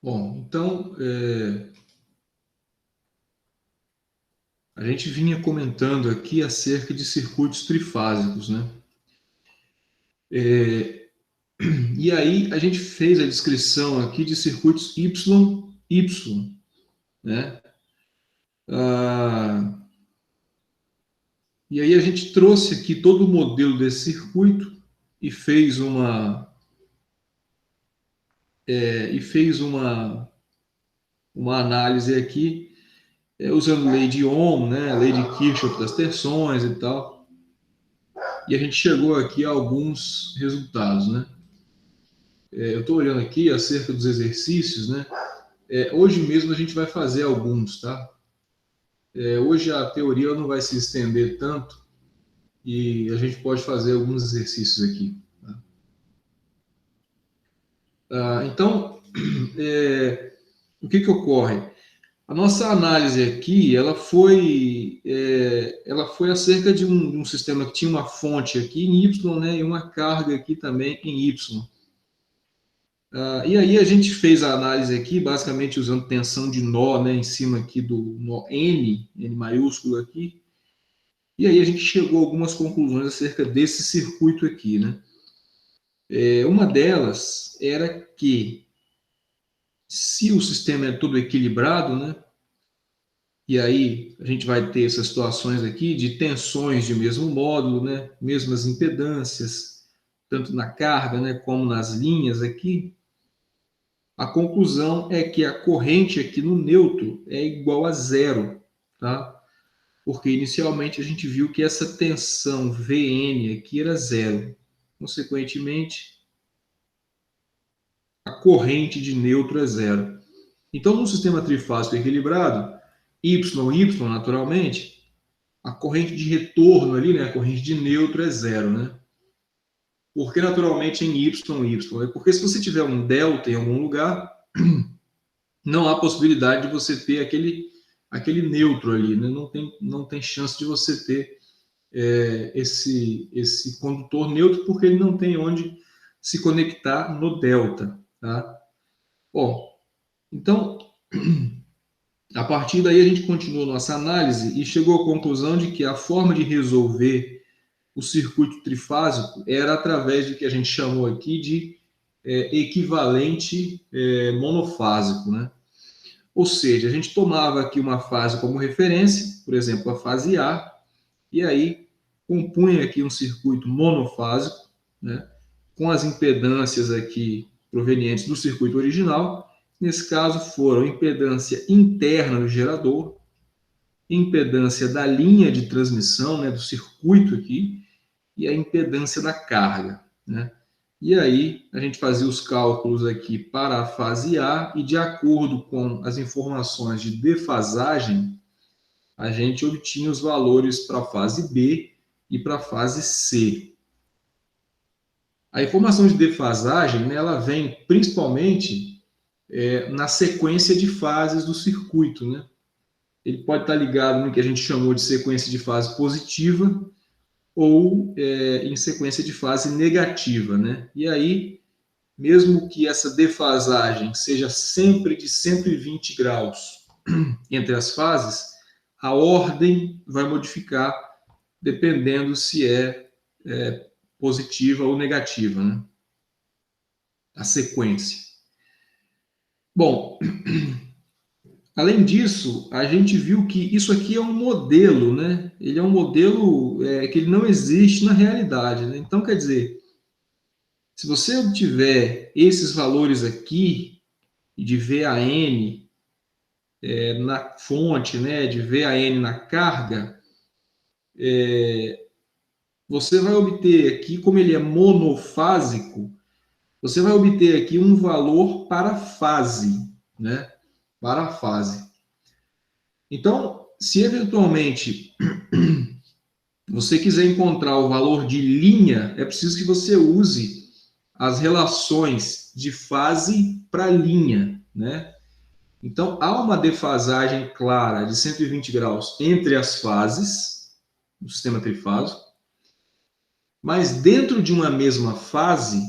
Bom, então, a gente vinha comentando aqui acerca de circuitos trifásicos, né? E aí a gente fez a descrição aqui de circuitos YY, né? Ah, e aí a gente trouxe aqui todo o modelo desse circuito e fez uma análise aqui, usando lei de Ohm, né? Lei de Kirchhoff das tensões e tal. E a gente chegou aqui a alguns resultados, né? Eu estou olhando aqui acerca dos exercícios, né? Hoje mesmo a gente vai fazer alguns, tá? Hoje a teoria não vai se estender tanto e a gente pode fazer alguns exercícios aqui. Tá? Então, o que ocorre? A nossa análise aqui, ela foi acerca de um sistema que tinha uma fonte aqui em Y, né, e uma carga aqui também em Y. E aí a gente fez a análise aqui, basicamente usando tensão de nó, né, em cima aqui do nó N maiúsculo aqui, e aí a gente chegou a algumas conclusões acerca desse circuito aqui, né. Uma delas era que se o sistema é todo equilibrado, né, e aí a gente vai ter essas situações aqui de tensões de mesmo módulo, né, mesmas impedâncias, tanto na carga, né, como nas linhas aqui, a conclusão é que a corrente aqui no neutro é igual a zero, tá? Porque inicialmente a gente viu que essa tensão Vn aqui era zero. Consequentemente, a corrente de neutro é zero. Então, no sistema trifásico equilibrado, YY naturalmente, a corrente de retorno ali, né, a corrente de neutro é zero, né? Porque naturalmente em YY, porque se você tiver um delta em algum lugar, não há possibilidade de você ter aquele neutro ali, né? Não tem chance de você ter esse condutor neutro, porque ele não tem onde se conectar no delta. Tá? Bom, então, a partir daí a gente continuou nossa análise e chegou à conclusão de que a forma de resolver o circuito trifásico era através do que a gente chamou aqui de equivalente monofásico, né? Ou seja, a gente tomava aqui uma fase como referência, por exemplo, a fase A, e aí compunha aqui um circuito monofásico, né, com as impedâncias aqui provenientes do circuito original. Nesse caso foram impedância interna do gerador, impedância da linha de transmissão, né, do circuito aqui, e a impedância da carga, né? E aí a gente fazia os cálculos aqui para a fase A e de acordo com as informações de defasagem, a gente obtinha os valores para a fase B e para a fase C. A informação de defasagem, né, ela vem principalmente na sequência de fases do circuito, né? Ele pode estar ligado no que a gente chamou de sequência de fase positiva ou em sequência de fase negativa, né? E aí, mesmo que essa defasagem seja sempre de 120 graus entre as fases, a ordem vai modificar dependendo se é positiva ou negativa, né? A sequência. Bom, além disso, a gente viu que isso aqui é um modelo, né? Ele é um modelo que ele não existe na realidade, né? Então, quer dizer, se você obtiver esses valores aqui, de VAN na fonte, né, de VAN na carga, você vai obter aqui, como ele é monofásico, você vai obter aqui um valor para fase, né? Para fase. Então, se eventualmente você quiser encontrar o valor de linha, é preciso que você use as relações de fase para linha, né? Então, há uma defasagem clara de 120 graus entre as fases do sistema trifásico, mas dentro de uma mesma fase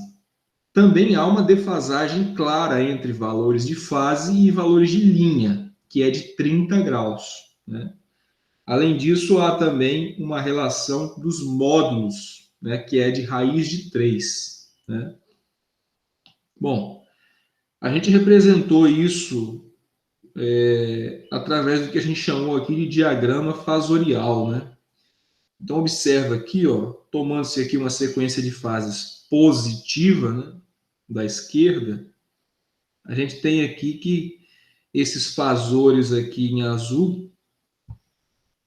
também há uma defasagem clara entre valores de fase e valores de linha, que é de 30 graus, né? Além disso, há também uma relação dos módulos, né, que é de raiz de 3, né? Bom, a gente representou isso através do que a gente chamou aqui de diagrama fasorial, né? Então, observa aqui, ó, tomando-se aqui uma sequência de fases positiva, né, da esquerda, a gente tem aqui que esses fasores aqui em azul,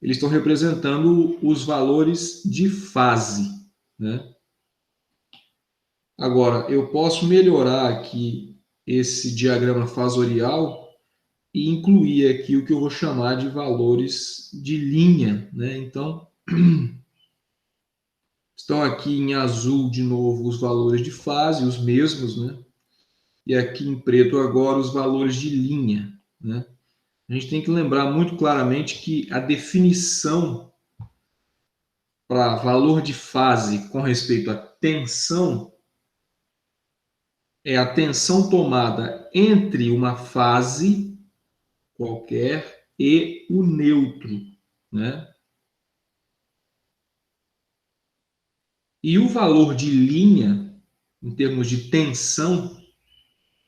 eles estão representando os valores de fase, né? Agora, eu posso melhorar aqui esse diagrama fasorial e incluir aqui o que eu vou chamar de valores de linha, né? Então, estão aqui em azul de novo os valores de fase, os mesmos, né? E aqui em preto agora os valores de linha, né? A gente tem que lembrar muito claramente que a definição para valor de fase com respeito à tensão é a tensão tomada entre uma fase qualquer e o neutro, né? E o valor de linha, em termos de tensão,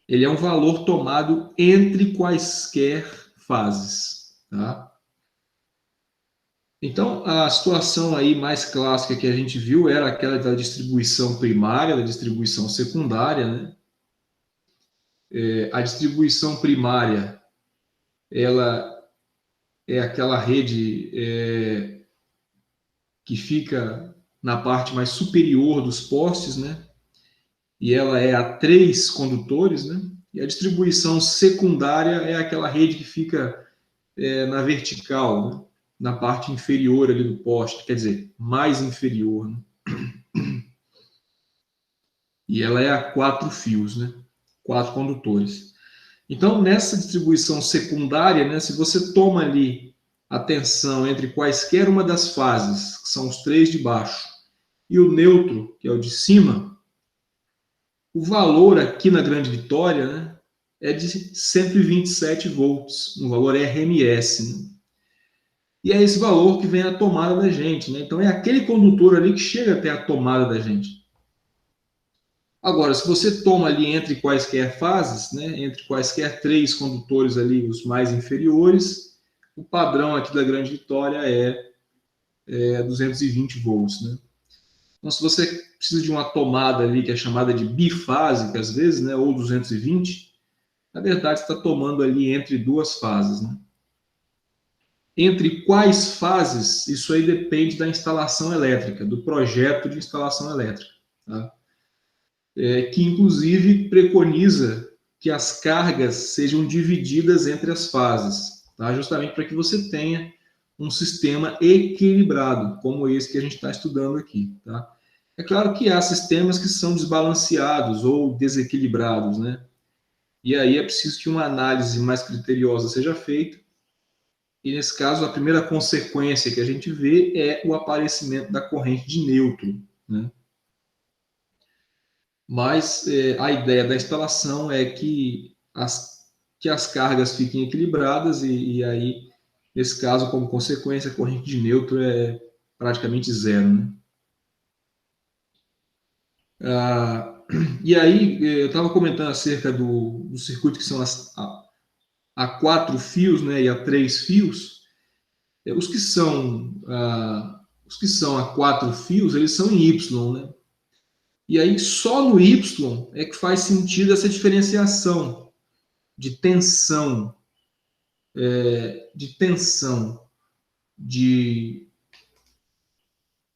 ele é um valor tomado entre quaisquer fases, tá? Então, a situação aí mais clássica que a gente viu era aquela da distribuição primária, da distribuição secundária, né? A distribuição primária, ela é aquela rede que fica na parte mais superior dos postes, né? E ela é a 3 condutores, né? E a distribuição secundária é aquela rede que fica na vertical, né? Na parte inferior ali do poste, quer dizer, mais inferior, né? E ela é a 4 fios, né? 4 condutores. Então, nessa distribuição secundária, né, se você toma ali a tensão entre quaisquer uma das fases, que são os 3 de baixo, e o neutro, que é o de cima, o valor aqui na Grande Vitória, né, é de 127 volts, um valor RMS, né? E é esse valor que vem a tomada da gente, né? Então é aquele condutor ali que chega até a tomada da gente. Agora, se você toma ali entre quaisquer fases, né, entre quaisquer 3 condutores ali, os mais inferiores, o padrão aqui da Grande Vitória é 220 volts, né? Então, se você precisa de uma tomada ali que é chamada de bifásica, às vezes, né, ou 220, na verdade está tomando ali entre duas fases, né? Entre quais fases, isso aí depende da instalação elétrica, do projeto de instalação elétrica, tá? Que inclusive preconiza que as cargas sejam divididas entre as fases, tá? Justamente para que você tenha um sistema equilibrado, como esse que a gente está estudando aqui, tá? É claro que há sistemas que são desbalanceados ou desequilibrados, né? E aí é preciso que uma análise mais criteriosa seja feita. E nesse caso, a primeira consequência que a gente vê é o aparecimento da corrente de neutro, né? Mas a ideia da instalação é que as cargas fiquem equilibradas e aí, nesse caso, como consequência, a corrente de neutro é praticamente zero, né? E aí, eu estava comentando acerca do circuito que são a 4 fios, né, e a 3 fios. Os que são a 4 fios, eles são em Y, né? E aí, só no Y é que faz sentido essa diferenciação de tensão, de tensão, de,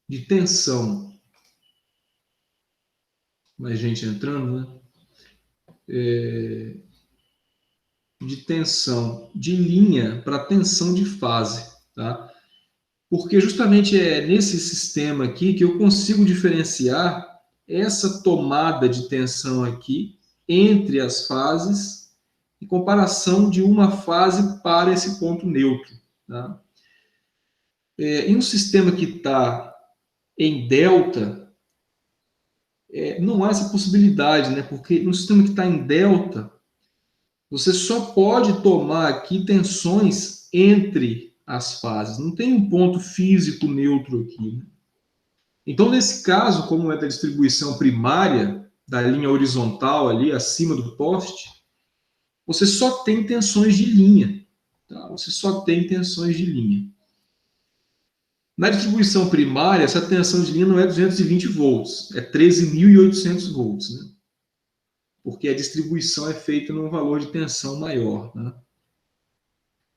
de tensão. Mais gente entrando, né? De tensão de linha para tensão de fase, tá? Porque justamente é nesse sistema aqui que eu consigo diferenciar essa tomada de tensão aqui entre as fases em comparação de uma fase para esse ponto neutro, tá? Em um sistema que está em delta, não há essa possibilidade, né? Porque no sistema que está em delta, você só pode tomar aqui tensões entre as fases. Não tem um ponto físico neutro aqui, né? Então, nesse caso, como é da distribuição primária, da linha horizontal ali, acima do poste, você só tem tensões de linha. Tá? Você só tem tensões de linha. Na distribuição primária, essa tensão de linha não é 220 volts, é 13.800 volts, né? Porque a distribuição é feita num valor de tensão maior, né?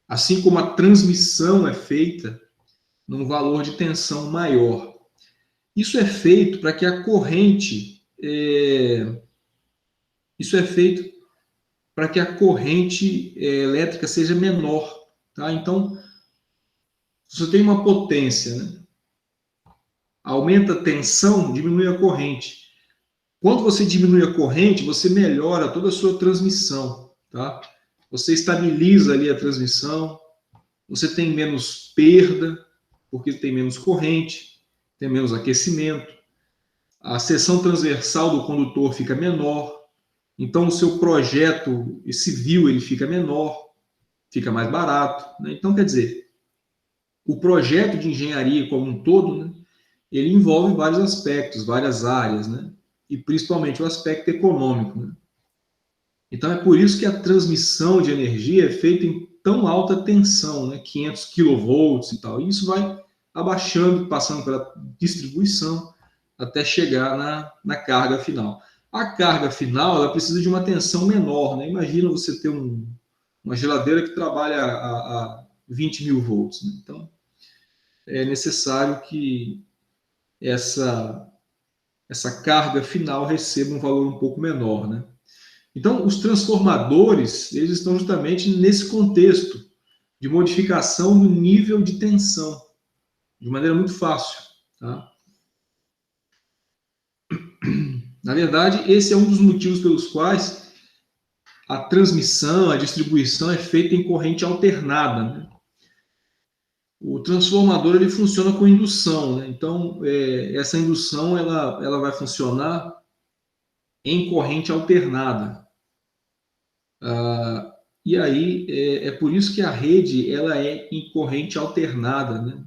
Assim como a transmissão é feita num valor de tensão maior. Isso é feito para que a corrente isso é feito para que a corrente elétrica seja menor, tá? Então, se você tem uma potência, né? Aumenta a tensão, diminui a corrente. Quando você diminui a corrente, você melhora toda a sua transmissão, tá? Você estabiliza ali a transmissão, você tem menos perda, porque tem menos corrente, tem menos aquecimento, a seção transversal do condutor fica menor, então o seu projeto civil ele fica menor, fica mais barato, né? Então, quer dizer, o projeto de engenharia como um todo, né, ele envolve vários aspectos, várias áreas, né? E principalmente o aspecto econômico, né? Então, é por isso que a transmissão de energia é feita em tão alta tensão, né? 500 kV e tal. E isso vai abaixando, passando pela distribuição, até chegar na carga final. A carga final ela precisa de uma tensão menor, né? Imagina você ter uma geladeira que trabalha a 20 mil volts, né? Então, é necessário que essa carga final receba um valor um pouco menor, né? Então, os transformadores, eles estão justamente nesse contexto de modificação do nível de tensão, de maneira muito fácil, tá? Na verdade, esse é um dos motivos pelos quais a transmissão, a distribuição é feita em corrente alternada, né? O transformador ele funciona com indução, né? Então, essa indução ela vai funcionar em corrente alternada. E aí é por isso que a rede ela é em corrente alternada, né?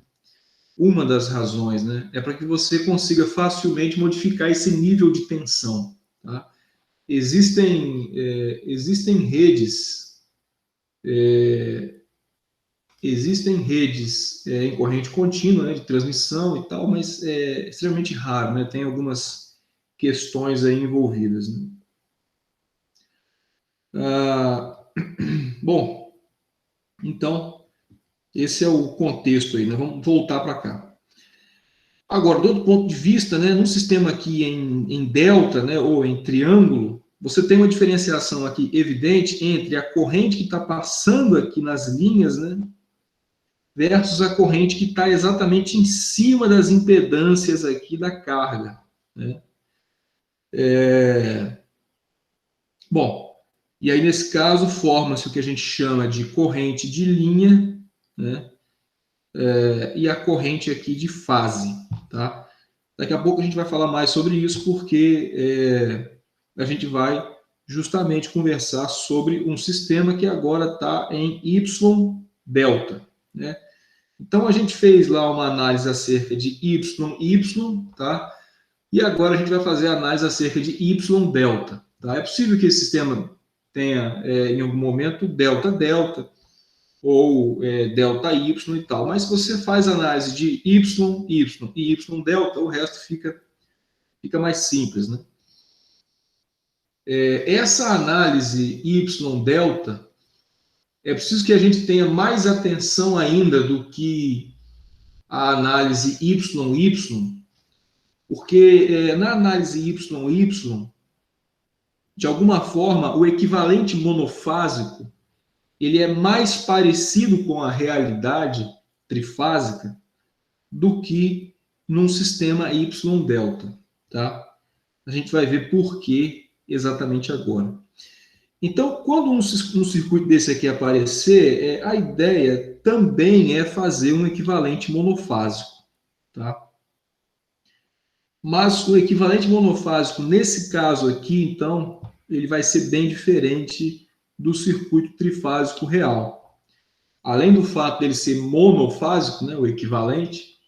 Uma das razões, né? É para que você consiga facilmente modificar esse nível de tensão, tá? Existem redes em corrente contínua, né, de transmissão e tal, mas é extremamente raro, né? Tem algumas questões aí envolvidas, né? Bom, então esse é o contexto aí, né? Vamos voltar para cá. Agora, do outro ponto de vista, né, num sistema aqui em delta, né, ou em triângulo, você tem uma diferenciação aqui evidente entre a corrente que está passando aqui nas linhas, né, versus a corrente que está exatamente em cima das impedâncias aqui da carga, né? Bom, e aí nesse caso forma-se o que a gente chama de corrente de linha, né, e a corrente aqui de fase, tá? Daqui a pouco a gente vai falar mais sobre isso, porque a gente vai justamente conversar sobre um sistema que agora está em Y delta, né? Então a gente fez lá uma análise acerca de Y, tá? E agora a gente vai fazer a análise acerca de Y delta, tá? É possível que esse sistema tenha em algum momento delta delta ou delta Y e tal, mas se você faz análise de Y, Y e Y delta, o resto fica mais simples, né? Essa análise Y delta é preciso que a gente tenha mais atenção ainda do que a análise YY, porque na análise YY, de alguma forma, o equivalente monofásico ele é mais parecido com a realidade trifásica do que num sistema Y delta, tá? A gente vai ver por que exatamente agora. Então, quando um circuito desse aqui aparecer, a ideia também é fazer um equivalente monofásico, tá? Mas o equivalente monofásico, nesse caso aqui, então, ele vai ser bem diferente do circuito trifásico real. Além do fato dele ser monofásico, né, o equivalente,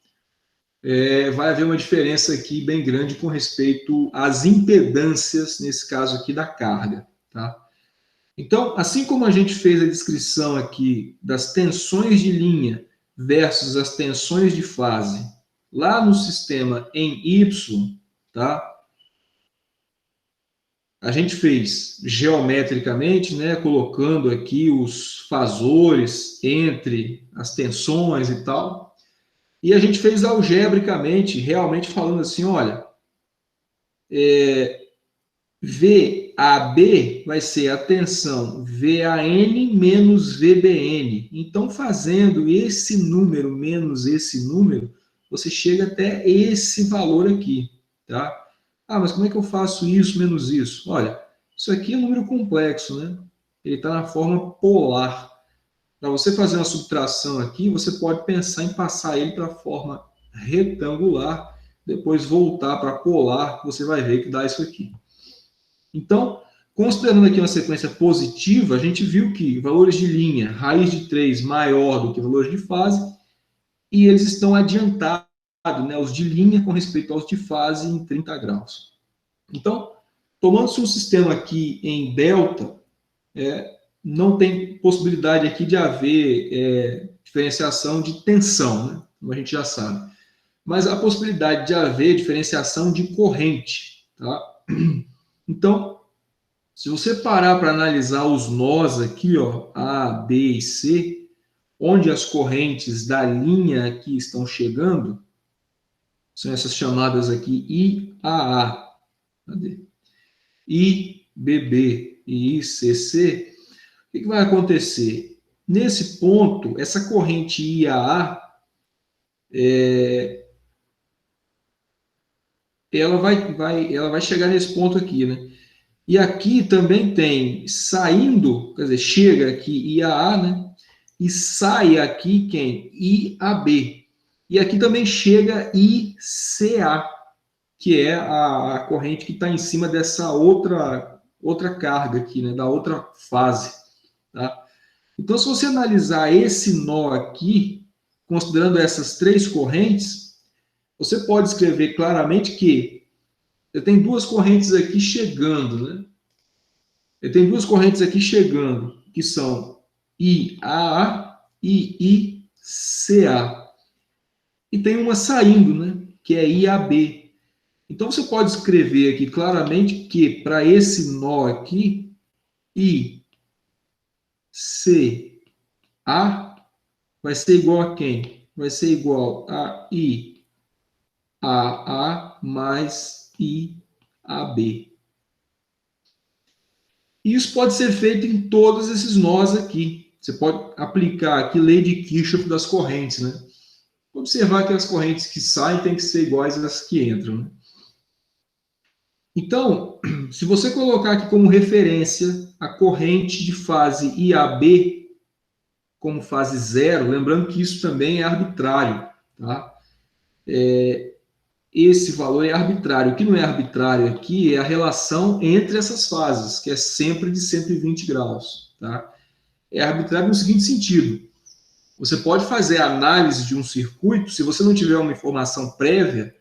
vai haver uma diferença aqui bem grande com respeito às impedâncias, nesse caso aqui, da carga. Tá? Então, assim como a gente fez a descrição aqui das tensões de linha versus as tensões de fase lá no sistema em Y, tá? A gente fez geometricamente, né, colocando aqui os fasores entre as tensões e tal, e a gente fez algebricamente, realmente falando assim, olha, VAB vai ser a tensão VAN menos VBN. Então, fazendo esse número menos esse número, você chega até esse valor aqui, tá? Ah, mas como é que eu faço isso menos isso? Olha, isso aqui é um número complexo, né? Ele está na forma polar. Para você fazer uma subtração aqui, você pode pensar em passar ele para a forma retangular, depois voltar para polar, você vai ver que dá isso aqui. Então, considerando aqui uma sequência positiva, a gente viu que valores de linha, raiz de 3 maior do que valores de fase, e eles estão adiantados, né, os de linha com respeito aos de fase em 30 graus. Então, tomando-se um sistema aqui em delta, não tem possibilidade aqui de haver diferenciação de tensão, né, como a gente já sabe. Mas há possibilidade de haver diferenciação de corrente. Tá? Então, se você parar para analisar os nós aqui, ó, A, B e C, onde as correntes da linha aqui estão chegando, são essas chamadas aqui IAA, cadê? IBB e ICC, o que vai acontecer? Nesse ponto, essa corrente IAA, ela vai chegar nesse ponto aqui, né? E aqui também tem saindo, quer dizer, chega aqui IAA, né? E sai aqui quem? IAB. E aqui também chega ICA, que é a corrente que está em cima dessa outra carga aqui, né? Da outra fase. Tá? Então, se você analisar esse nó aqui, considerando essas três correntes, você pode escrever claramente que eu tenho duas correntes aqui chegando, né? Eu tenho duas correntes aqui chegando, que são IAA e ICA. E tem uma saindo, né? Que é IAB. Então, você pode escrever aqui claramente que para esse nó aqui, ICA vai ser igual a quem? Vai ser igual a IAA mais IAB. E isso pode ser feito em todos esses nós aqui. Você pode aplicar aqui lei de Kirchhoff das correntes, né? Observar que as correntes que saem têm que ser iguais às que entram, né? Então, se você colocar aqui como referência a corrente de fase IAB como fase zero, lembrando que isso também é arbitrário, tá? Esse valor é arbitrário. O que não é arbitrário aqui é a relação entre essas fases, que é sempre de 120 graus, tá? É arbitrário no seguinte sentido: você pode fazer a análise de um circuito, se você não tiver uma informação prévia,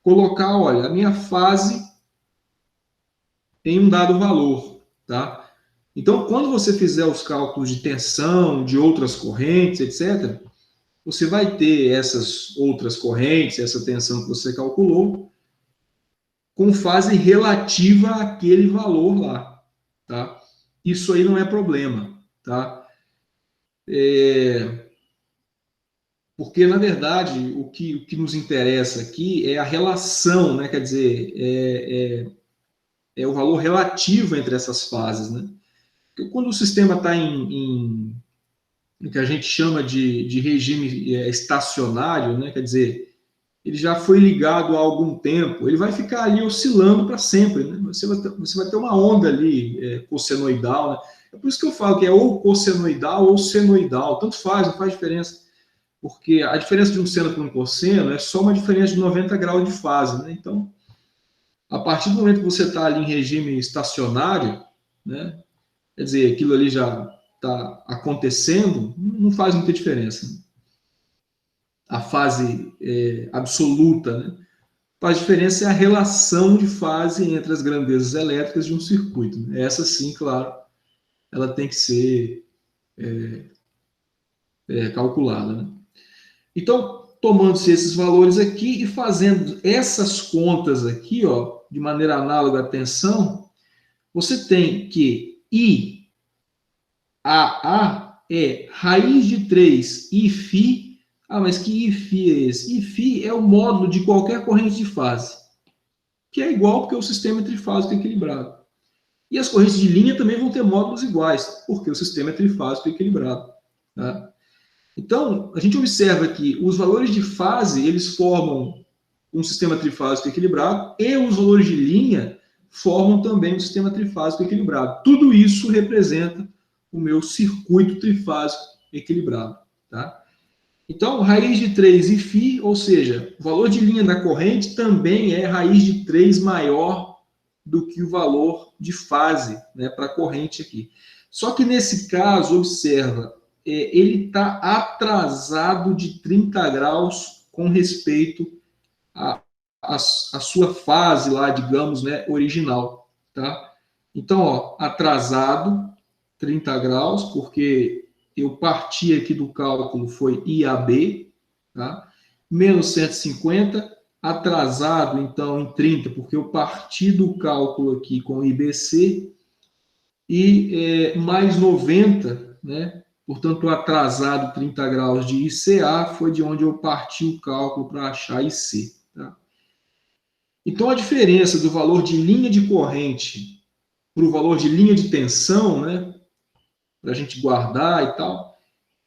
colocar, olha, a minha fase tem um dado valor, tá? Então, quando você fizer os cálculos de tensão, de outras correntes, etc., você vai ter essas outras correntes, essa tensão que você calculou, com fase relativa àquele valor lá, tá? Isso aí não é problema, tá? Porque, na verdade, o que nos interessa aqui é a relação, né? Quer dizer, é o valor relativo entre essas fases, né? Porque quando o sistema está em que a gente chama de regime estacionário, né? Quer dizer, ele já foi ligado há algum tempo, ele vai ficar ali oscilando para sempre, né? Você vai ter uma onda ali cossenoidal, né? É por isso que eu falo que é ou cossenoidal ou senoidal, tanto faz, não faz diferença. porque a diferença de um seno para um cosseno é só uma diferença de 90 graus de fase, né? Então, a partir do momento que você está ali em regime estacionário, né? Quer dizer, aquilo ali já está acontecendo, não faz muita diferença. A fase absoluta, né? Faz diferença é a relação de fase entre as grandezas elétricas de um circuito. Essa sim, claro, ela tem que ser calculada, né? Então, tomando-se esses valores aqui e fazendo essas contas aqui, ó, de maneira análoga à tensão, você tem que IAA é raiz de 3 IΦ. Ah, mas que IFI é esse? IFI é o módulo de qualquer corrente de fase, que é igual porque o sistema é trifásico equilibrado. E as correntes de linha também vão ter módulos iguais, porque o sistema é trifásico equilibrado. Tá? Então, a gente observa que os valores de fase, eles formam um sistema trifásico equilibrado, e os valores de linha formam também um sistema trifásico equilibrado. Tudo isso representa o meu circuito trifásico equilibrado. Tá? Então, raiz de 3 e φ, ou seja, o valor de linha da corrente também é raiz de 3 maior do que o valor de fase, né, para a corrente aqui. Só que nesse caso, observa, ele está atrasado de 30 graus com respeito à sua fase lá, digamos, né, original. Tá? Então, ó, atrasado 30 graus, porque eu parti aqui do cálculo foi IAB, tá? Menos 150, atrasado então em 30, porque eu parti do cálculo aqui com IBC, e mais 90, né? Portanto, atrasado 30 graus de ICA foi de onde eu parti o cálculo para achar IC. Tá? Então, a diferença do valor de linha de corrente para o valor de linha de tensão, né? Para a gente guardar e tal,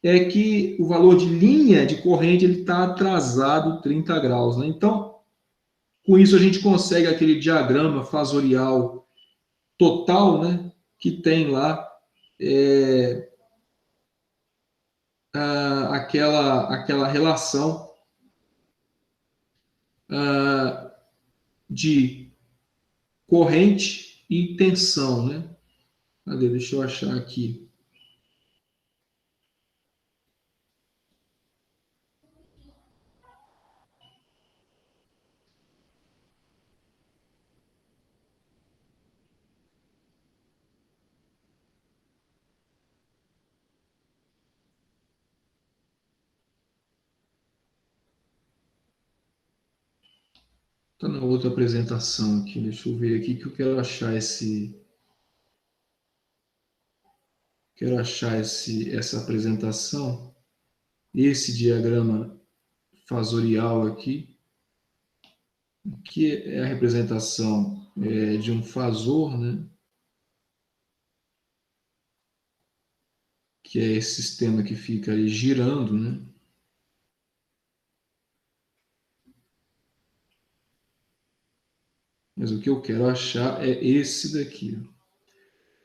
é que o valor de linha de corrente ele está atrasado 30 graus. Né? Então, com isso, a gente consegue aquele diagrama fasorial total, né? Que tem lá aquela relação de corrente e tensão. Né? Cadê? Deixa eu achar aqui. Está na outra apresentação aqui. Deixa eu ver aqui que eu quero achar essa apresentação, esse diagrama fasorial aqui, que é a representação de um fasor, né? Que é esse sistema que fica aí girando, né? Mas o que eu quero achar é esse daqui.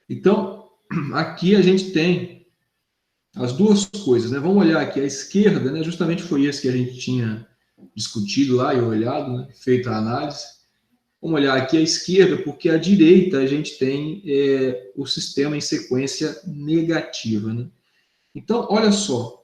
Então, aqui a gente tem as duas coisas, né? Vamos olhar aqui à esquerda, né? Justamente foi esse que a gente tinha discutido lá e olhado, né? Feito a análise. Vamos olhar aqui à esquerda, porque à direita a gente tem o sistema em sequência negativa, né? Então, olha só,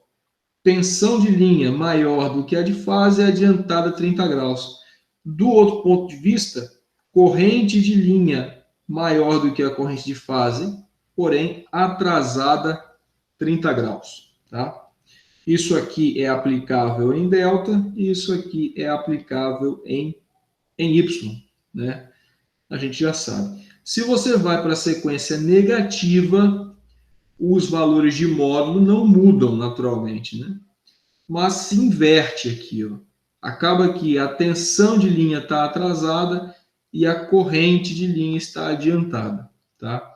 tensão de linha maior do que a de fase é adiantada 30 graus. Do outro ponto de vista, corrente de linha maior do que a corrente de fase, porém atrasada 30 graus. Tá? Isso aqui é aplicável em delta e isso aqui é aplicável em Y. Né? A gente já sabe. Se você vai para a sequência negativa, os valores de módulo não mudam naturalmente, né? Mas se inverte aqui. Ó. Acaba que a tensão de linha está atrasada e a corrente de linha está adiantada. Tá?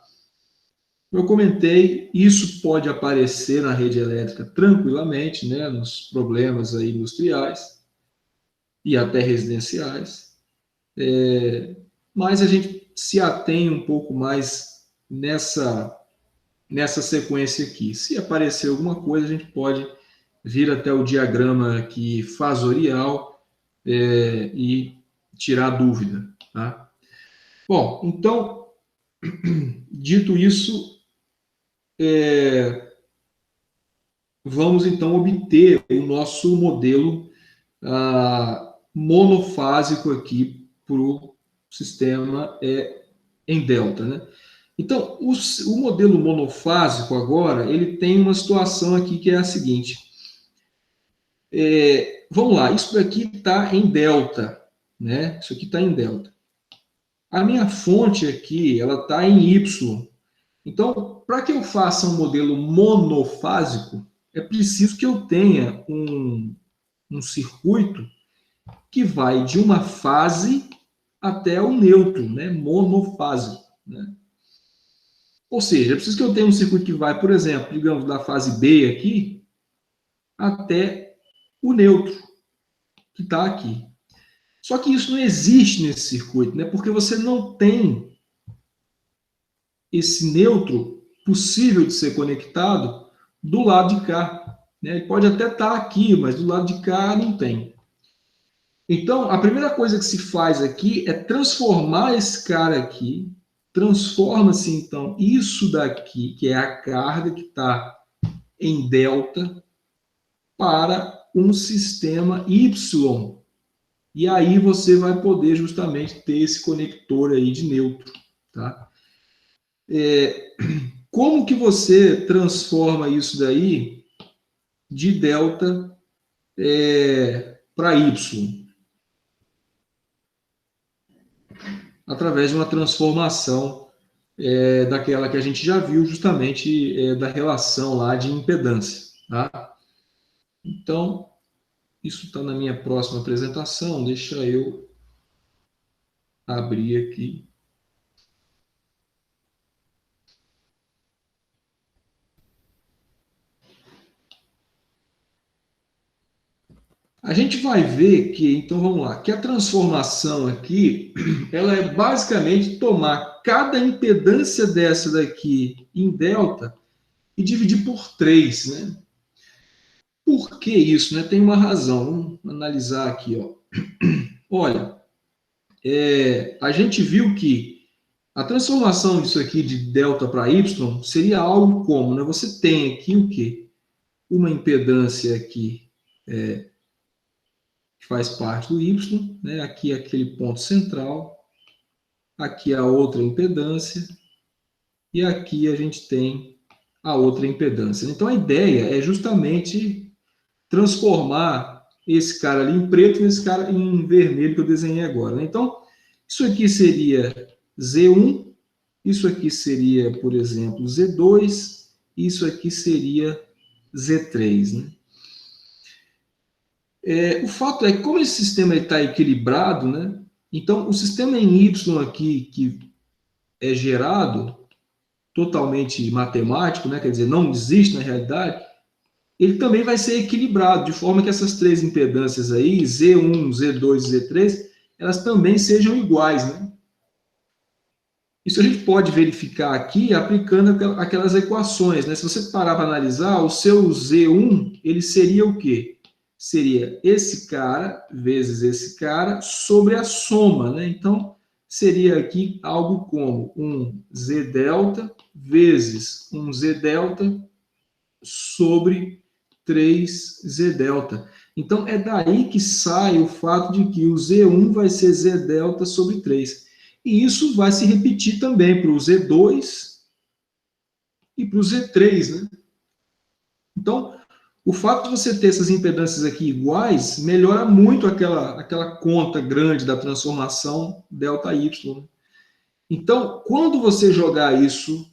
Eu comentei, isso pode aparecer na rede elétrica tranquilamente, né, nos problemas aí industriais e até residenciais, mas a gente se atém um pouco mais nessa sequência aqui. Se aparecer alguma coisa, a gente pode vir até o diagrama aqui fasorial e tirar a dúvida. Tá? Bom, então, dito isso, vamos então obter o nosso modelo monofásico aqui para o sistema em delta, né? Então, o modelo monofásico agora, ele tem uma situação aqui que é a seguinte. Vamos lá, isso daqui está em delta, né? Isso aqui está em delta. A minha fonte aqui, ela está em Y. Então, para que eu faça um modelo monofásico, é preciso que eu tenha um circuito que vai de uma fase até o neutro, né? Monofásico, né? Ou seja, é preciso que eu tenha um circuito que vai, por exemplo, digamos, da fase B aqui até o neutro, que está aqui. Só que isso não existe nesse circuito, né? Porque você não tem esse neutro possível de ser conectado do lado de cá. Né? Ele pode até estar aqui, mas do lado de cá não tem. Então, a primeira coisa que se faz aqui é transformar esse cara aqui, transforma-se, então, isso daqui, que é a carga que está em delta, para um sistema Y. E aí você vai poder justamente ter esse conector aí de neutro. Tá? Como que você transforma isso daí de delta para Y? Através de uma transformação daquela que a gente já viu, justamente da relação lá de impedância. Tá? Então, isso está na minha próxima apresentação. Deixa eu abrir aqui. A gente vai ver que, então vamos lá, que a transformação aqui, ela é basicamente tomar cada impedância dessa daqui em delta e dividir por 3, né? Por que isso? Né? Tem uma razão. Vamos analisar aqui. Ó. Olha, a gente viu que a transformação disso aqui de delta para y seria algo como, né? Você tem aqui o quê? Uma impedância aqui que faz parte do y, né? Aqui é aquele ponto central, aqui a outra impedância e aqui a gente tem a outra impedância. Então a ideia é justamente transformar esse cara ali em preto nesse cara em vermelho que eu desenhei agora. Né? Então, isso aqui seria Z1, isso aqui seria, por exemplo, Z2, isso aqui seria Z3. Né? O fato é que, como esse sistema está equilibrado, né? Então, o sistema em Y aqui, que é gerado totalmente matemático, né? Quer dizer, não existe na realidade, ele também vai ser equilibrado, de forma que essas 3 impedâncias aí, Z1, Z2 e Z3, elas também sejam iguais, né? Isso a gente pode verificar aqui aplicando aquelas equações, né? Se você parar para analisar, o seu Z1, ele seria o quê? Seria esse cara vezes esse cara sobre a soma, né? Então, seria aqui algo como um Z delta vezes um Z delta sobre 3Z delta. Então, é daí que sai o fato de que o Z1 vai ser Z delta sobre 3. E isso vai se repetir também para o Z2 e para o Z3. Né? Então, o fato de você ter essas impedâncias aqui iguais melhora muito aquela conta grande da transformação delta Y. Então, quando você jogar isso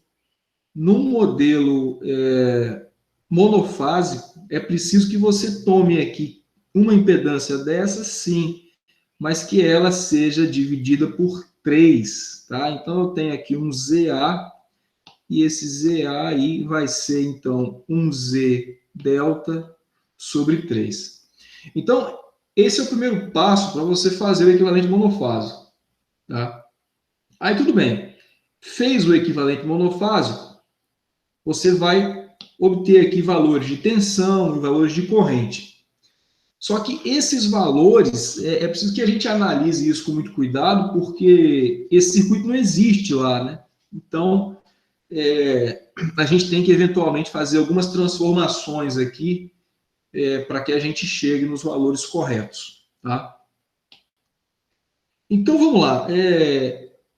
num modelo monofásico, é preciso que você tome aqui uma impedância dessa, sim, mas que ela seja dividida por 3, tá? Então, eu tenho aqui um ZA, e esse ZA aí vai ser, então, um Z delta sobre 3. Então, esse é o primeiro passo para você fazer o equivalente monofásico, tá? Aí, tudo bem. Fez o equivalente monofásico, você vai obter aqui valores de tensão e valores de corrente. Só que esses valores, é preciso que a gente analise isso com muito cuidado, porque esse circuito não existe lá, né? Então, a gente tem que eventualmente fazer algumas transformações aqui para que a gente chegue nos valores corretos, tá? Então, vamos lá.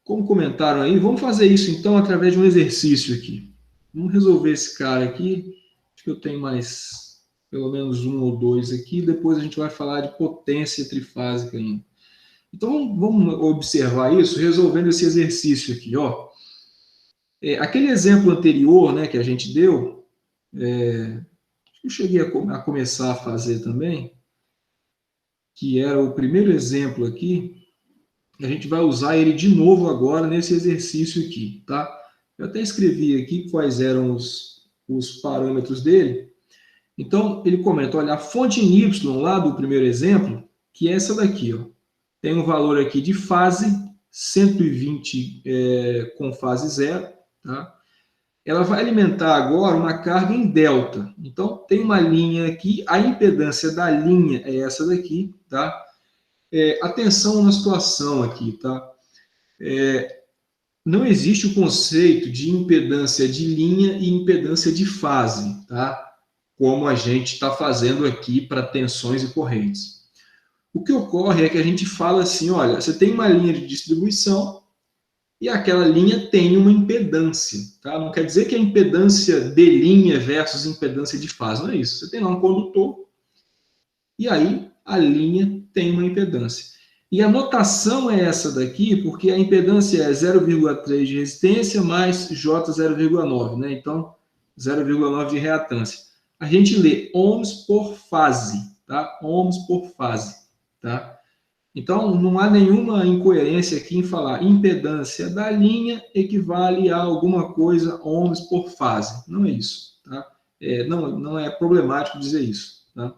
Como comentaram aí, vamos fazer isso então através de um exercício aqui. Vamos resolver esse cara aqui. Acho que eu tenho mais, pelo menos um ou dois aqui. Depois a gente vai falar de potência trifásica ainda. Então, vamos observar isso resolvendo esse exercício aqui, ó. Aquele exemplo anterior, né, que a gente deu, eu cheguei a começar a fazer também, que era o primeiro exemplo aqui. A gente vai usar ele de novo agora nesse exercício aqui, tá? Eu até escrevi aqui quais eram os parâmetros dele. Então, ele comenta, olha, a fonte em Y lá do primeiro exemplo, que é essa daqui, ó, tem um valor aqui de fase, 120 com fase zero, tá? Ela vai alimentar agora uma carga em delta. Então, tem uma linha aqui, a impedância da linha é essa daqui, tá? Atenção na situação aqui, tá? Não existe o conceito de impedância de linha e impedância de fase, tá? Como a gente está fazendo aqui para tensões e correntes. O que ocorre é que a gente fala assim, olha, você tem uma linha de distribuição e aquela linha tem uma impedância, tá? Não quer dizer que a impedância de linha versus impedância de fase, não é isso. Você tem lá um condutor e aí a linha tem uma impedância. E a notação é essa daqui, porque a impedância é 0,3 de resistência mais J 0,9, né? Então, 0,9 de reatância. A gente lê ohms por fase, tá? Ohms por fase, tá? Então, não há nenhuma incoerência aqui em falar impedância da linha equivale a alguma coisa ohms por fase. Não é isso, tá? Não é problemático dizer isso, tá?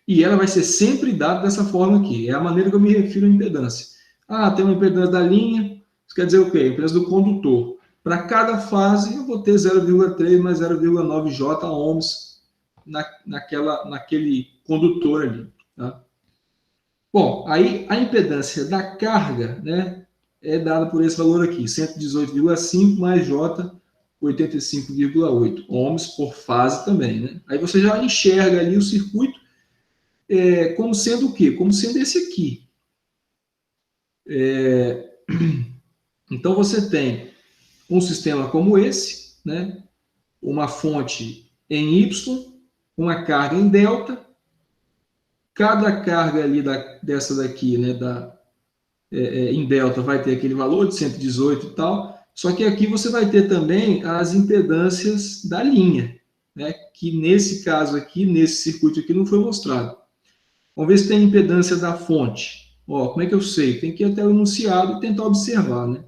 E ela vai ser sempre dada dessa forma aqui. É a maneira que eu me refiro à impedância. Tem uma impedância da linha, isso quer dizer o quê? A impedância do condutor. Para cada fase, eu vou ter 0,3 mais 0,9 J ohms naquele condutor ali. Tá? Bom, aí a impedância da carga, né, é dada por esse valor aqui, 118,5 mais J 85,8 ohms por fase também. Né? Aí você já enxerga ali o circuito como sendo o quê? Como sendo esse aqui. Então, você tem um sistema como esse, né? Uma fonte em Y, uma carga em delta, cada carga ali dessa daqui, né, em delta, vai ter aquele valor de 118 e tal, só que aqui você vai ter também as impedâncias da linha, né, que nesse caso aqui, nesse circuito aqui, não foi mostrado. Vamos ver se tem impedância da fonte. Como é que eu sei? Tem que ir até o enunciado e tentar observar, né?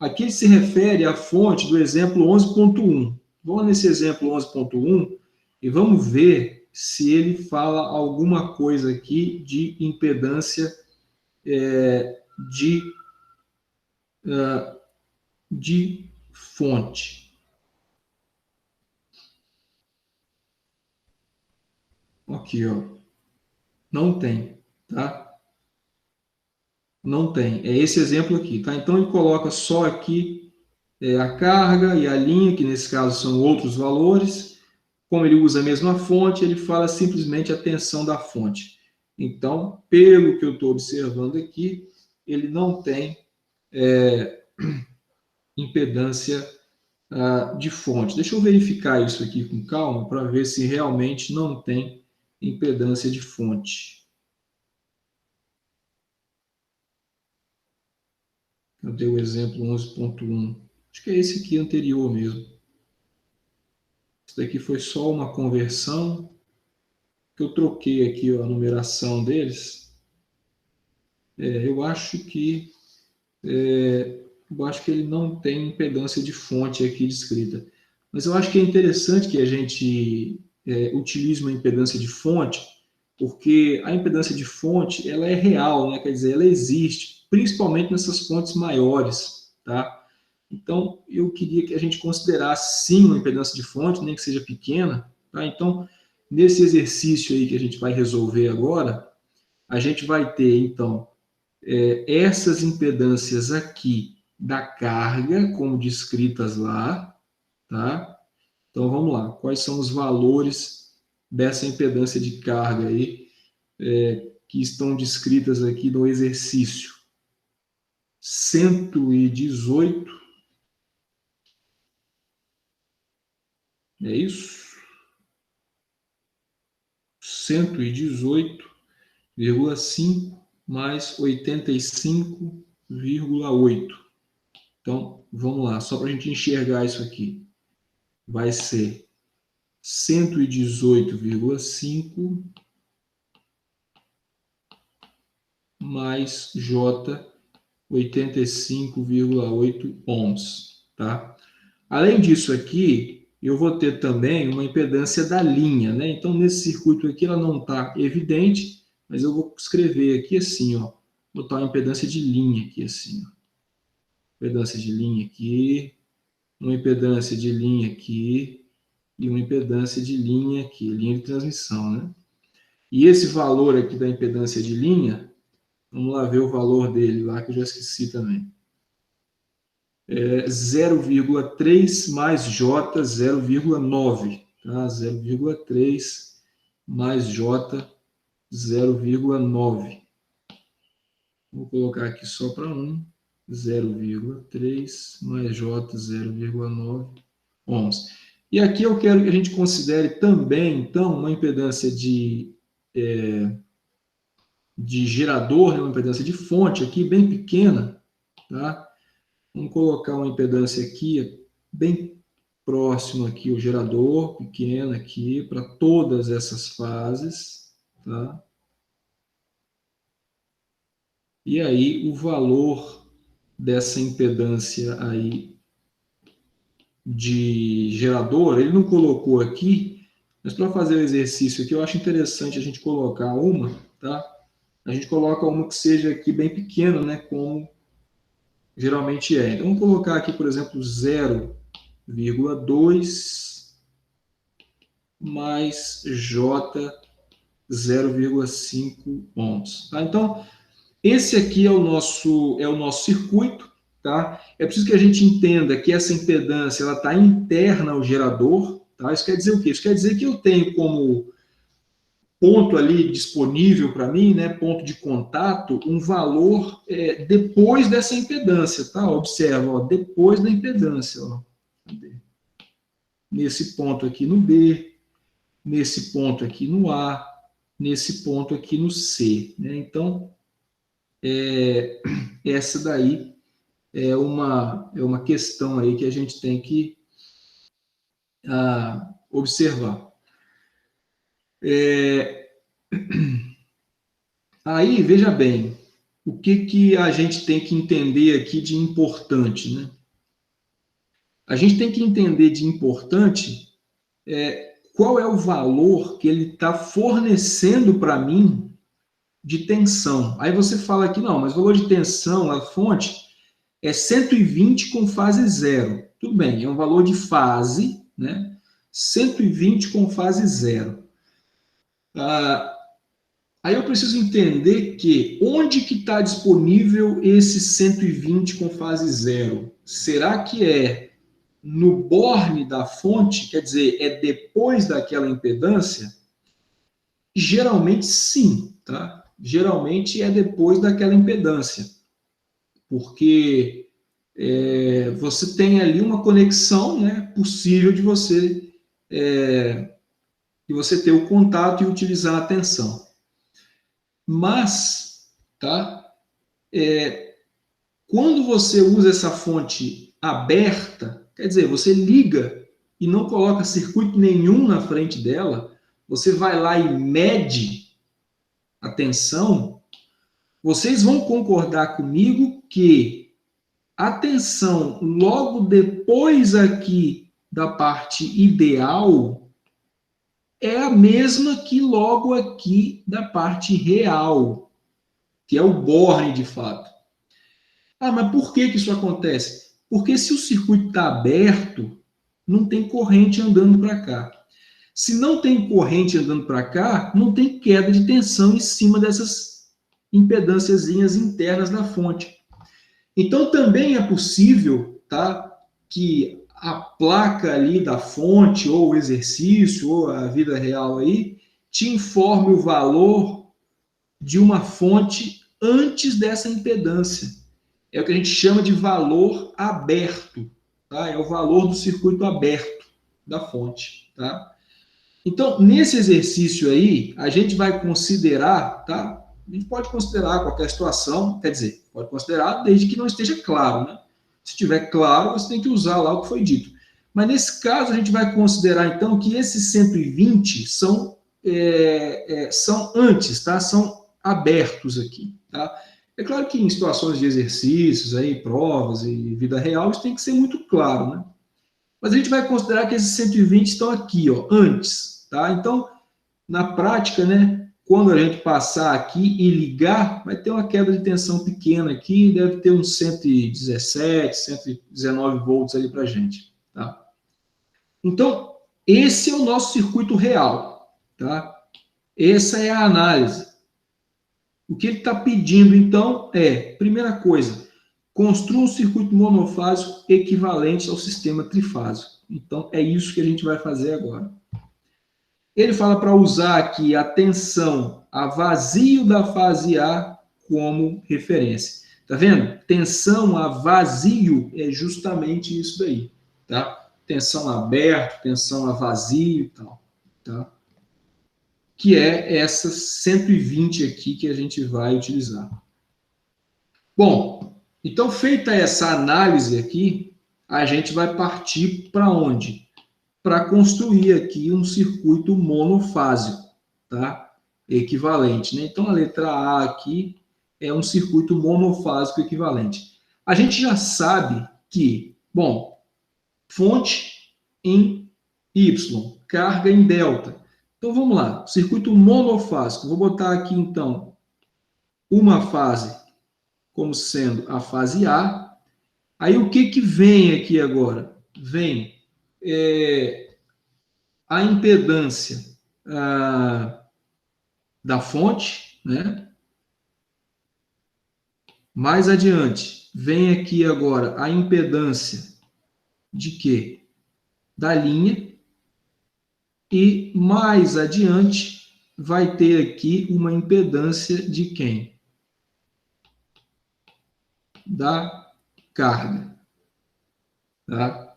Aqui ele se refere à fonte do exemplo 11.1. Vamos nesse exemplo 11.1 e vamos ver se ele fala alguma coisa aqui de impedância de fonte. Aqui, ó. Não tem, tá? Não tem. É esse exemplo aqui, tá? Então, ele coloca só aqui a carga e a linha, que nesse caso são outros valores. Como ele usa a mesma fonte, ele fala simplesmente a tensão da fonte. Então, pelo que eu estou observando aqui, ele não tem impedância de fonte. Deixa eu verificar isso aqui com calma, para ver se realmente não tem impedância de fonte. Eu dei o exemplo 11.1. Acho que é esse aqui anterior mesmo. Isso daqui foi só uma conversão, que eu troquei aqui a numeração deles. Eu acho que ele não tem impedância de fonte aqui descrita. Mas eu acho que é interessante que a gente utilize uma impedância de fonte, porque a impedância de fonte ela é real, né? Quer dizer, ela existe, principalmente nessas fontes maiores, tá? Então, eu queria que a gente considerasse, sim, uma impedância de fonte, nem que seja pequena. Tá? Então, nesse exercício aí que a gente vai resolver agora, a gente vai ter, então, essas impedâncias aqui da carga, como descritas lá, tá? Então, vamos lá. Quais são os valores dessa impedância de carga aí, que estão descritas aqui no exercício? 118, é isso? 118,5 mais 85,8. Então, vamos lá, só para a gente enxergar isso aqui. Vai ser 118,5 mais J, 85,8 ohms, tá? Além disso aqui, eu vou ter também uma impedância da linha, né? Então, nesse circuito aqui, ela não está evidente, mas eu vou escrever aqui assim, ó, botar uma impedância de linha aqui assim, ó. Impedância de linha aqui, uma impedância de linha aqui e uma impedância de linha aqui, linha de transmissão, né? E esse valor aqui da impedância de linha, vamos lá ver o valor dele lá, que eu já esqueci também. 0,3 mais J, 0,9. Tá? 0,3 mais J, 0,9. Vou colocar aqui só para 1. 0,3 mais J, 0,9 ohms. E aqui eu quero que a gente considere também, então, uma impedância de gerador, né? Uma impedância de fonte aqui, bem pequena, tá? Vamos colocar uma impedância aqui, bem próximo aqui, o gerador, pequeno aqui, para todas essas fases, tá? E aí, o valor dessa impedância aí de gerador, ele não colocou aqui, mas para fazer o exercício aqui, eu acho interessante a gente colocar uma, tá? A gente coloca uma que seja aqui bem pequena, né? Como geralmente é. Então, vamos colocar aqui, por exemplo, 0,2 mais J, 0,5 ohms. Tá? Então, esse aqui é o nosso circuito. Tá? É preciso que a gente entenda que essa impedância está interna ao gerador. Tá? Isso quer dizer o quê? Isso quer dizer que eu tenho como ponto ali disponível para mim, né, ponto de contato, um valor depois dessa impedância, tá? Observa, ó, depois da impedância, ó. Nesse ponto aqui no B, nesse ponto aqui no A, nesse ponto aqui no C, né? Então, essa daí é uma questão aí que a gente tem que observar. Aí, veja bem, o que a gente tem que entender aqui de importante, né? A gente tem que entender de importante qual é o valor que ele está fornecendo para mim de tensão. Aí você fala aqui, não, mas o valor de tensão, a fonte, é 120 com fase zero. Tudo bem, é um valor de fase, né? 120 com fase zero. Aí eu preciso entender que onde que está disponível esse 120 com fase zero? Será que é no borne da fonte, quer dizer, é depois daquela impedância? Geralmente sim, tá? Geralmente é depois daquela impedância, porque você tem ali uma conexão, né, possível de você ter o contato e utilizar a tensão. Mas, tá? Quando você usa essa fonte aberta, quer dizer, você liga e não coloca circuito nenhum na frente dela, você vai lá e mede a tensão, vocês vão concordar comigo que a tensão logo depois aqui da parte ideal é a mesma que logo aqui da parte real, que é o borne de fato. Ah, mas por que isso acontece? Porque se o circuito está aberto, não tem corrente andando para cá. Se não tem corrente andando para cá, não tem queda de tensão em cima dessas impedânciazinhas internas da fonte. Então, também é possível, tá, que a placa ali da fonte, ou o exercício, ou a vida real aí, te informe o valor de uma fonte antes dessa impedância. É o que a gente chama de valor aberto, tá? É o valor do circuito aberto da fonte, tá? Então, nesse exercício aí, a gente vai considerar, tá? A gente pode considerar qualquer situação, quer dizer, pode considerar desde que não esteja claro, né? Se estiver claro, você tem que usar lá o que foi dito. Mas nesse caso, a gente vai considerar, então, que esses 120 são antes, tá? São abertos aqui, tá? É claro que em situações de exercícios, aí, provas e vida real, isso tem que ser muito claro, né? Mas a gente vai considerar que esses 120 estão aqui, ó, antes, tá? Então, na prática, né, quando a gente passar aqui e ligar, vai ter uma queda de tensão pequena aqui, deve ter uns 117, 119 volts ali para a gente, tá? Então, esse é o nosso circuito real, tá? Essa é a análise. O que ele está pedindo, então, primeira coisa, construa um circuito monofásico equivalente ao sistema trifásico. Então, é isso que a gente vai fazer agora. Ele fala para usar aqui a tensão a vazio da fase A como referência. Tá vendo? Tensão a vazio é justamente isso daí, tá? Tensão aberto, tensão a vazio e tal, tá? Que é essas 120 aqui que a gente vai utilizar. Bom, então feita essa análise aqui, a gente vai partir para onde? Para construir aqui um circuito monofásico, tá? Equivalente, né? Então a letra A aqui é um circuito monofásico equivalente. A gente já sabe que, bom, fonte em Y, carga em delta. Então vamos lá, circuito monofásico. Vou botar aqui então uma fase como sendo a fase A. Aí o que vem aqui agora? Vem a impedância da fonte, né? Mais adiante, vem aqui agora a impedância de quê? Da linha. E mais adiante vai ter aqui uma impedância de quem? Da carga. Tá?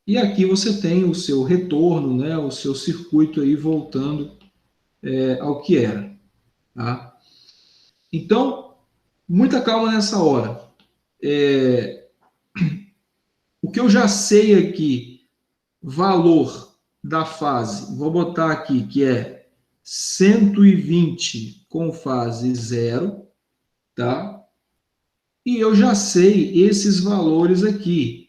E aqui você tem o seu retorno, né? O seu circuito aí voltando ao que era. Tá? Então, muita calma nessa hora. O que eu já sei aqui, valor da fase, vou botar aqui que é 120 com fase 0, tá? E eu já sei esses valores aqui,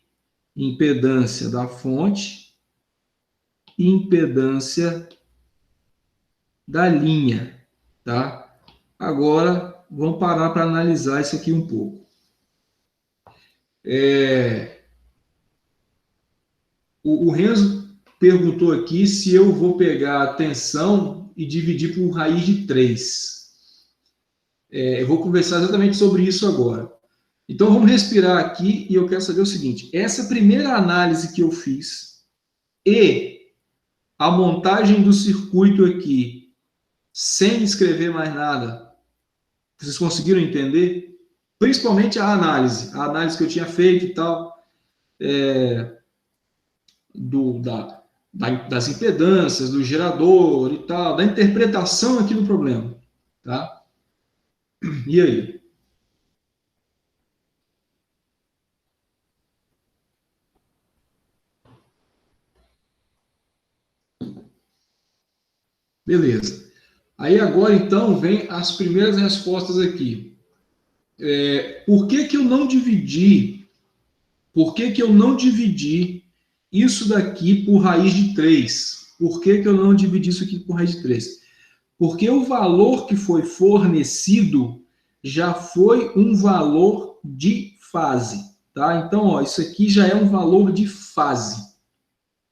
impedância da fonte e impedância da linha, tá? Agora, vamos parar para analisar isso aqui um pouco. O Renzo perguntou aqui se eu vou pegar a tensão e dividir por raiz de 3. Eu vou conversar exatamente sobre isso agora. Então, vamos respirar aqui e eu quero saber o seguinte. Essa primeira análise que eu fiz e a montagem do circuito aqui, sem escrever mais nada, vocês conseguiram entender? Principalmente a análise que eu tinha feito e tal, das impedâncias, do gerador e tal, da interpretação aqui do problema, tá? E aí? Beleza. Aí agora, então, vem as primeiras respostas aqui. Por que eu não dividi? Por que eu não dividi isso daqui por raiz de 3? Por que eu não dividi isso aqui por raiz de 3? Porque o valor que foi fornecido já foi um valor de fase. tá? Então, ó, isso aqui já é um valor de fase,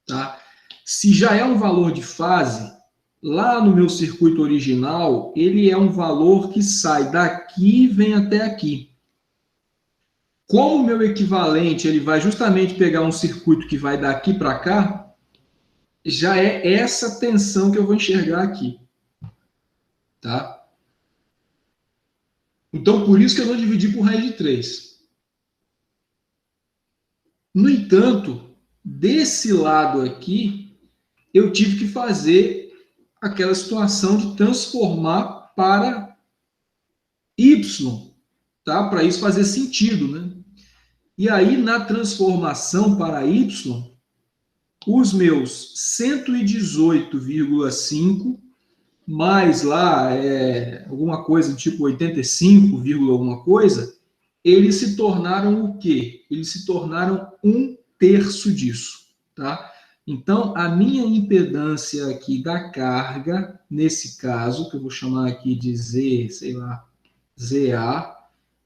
tá? Se já é um valor de fase, lá no meu circuito original, ele é um valor que sai daqui e vem até aqui. Como o meu equivalente ele vai justamente pegar um circuito que vai daqui para cá, já é essa tensão que eu vou enxergar aqui, tá? Então, por isso que eu não dividi por raiz de 3. No entanto, desse lado aqui, eu tive que fazer aquela situação de transformar para y, tá? Para isso fazer sentido, né? E aí, na transformação para y, os meus 118,5 mais lá alguma coisa tipo 85, alguma coisa, eles se tornaram o quê? Eles se tornaram 1/3 disso, tá? Então, a minha impedância aqui da carga, nesse caso, que eu vou chamar aqui de Z, sei lá, ZA,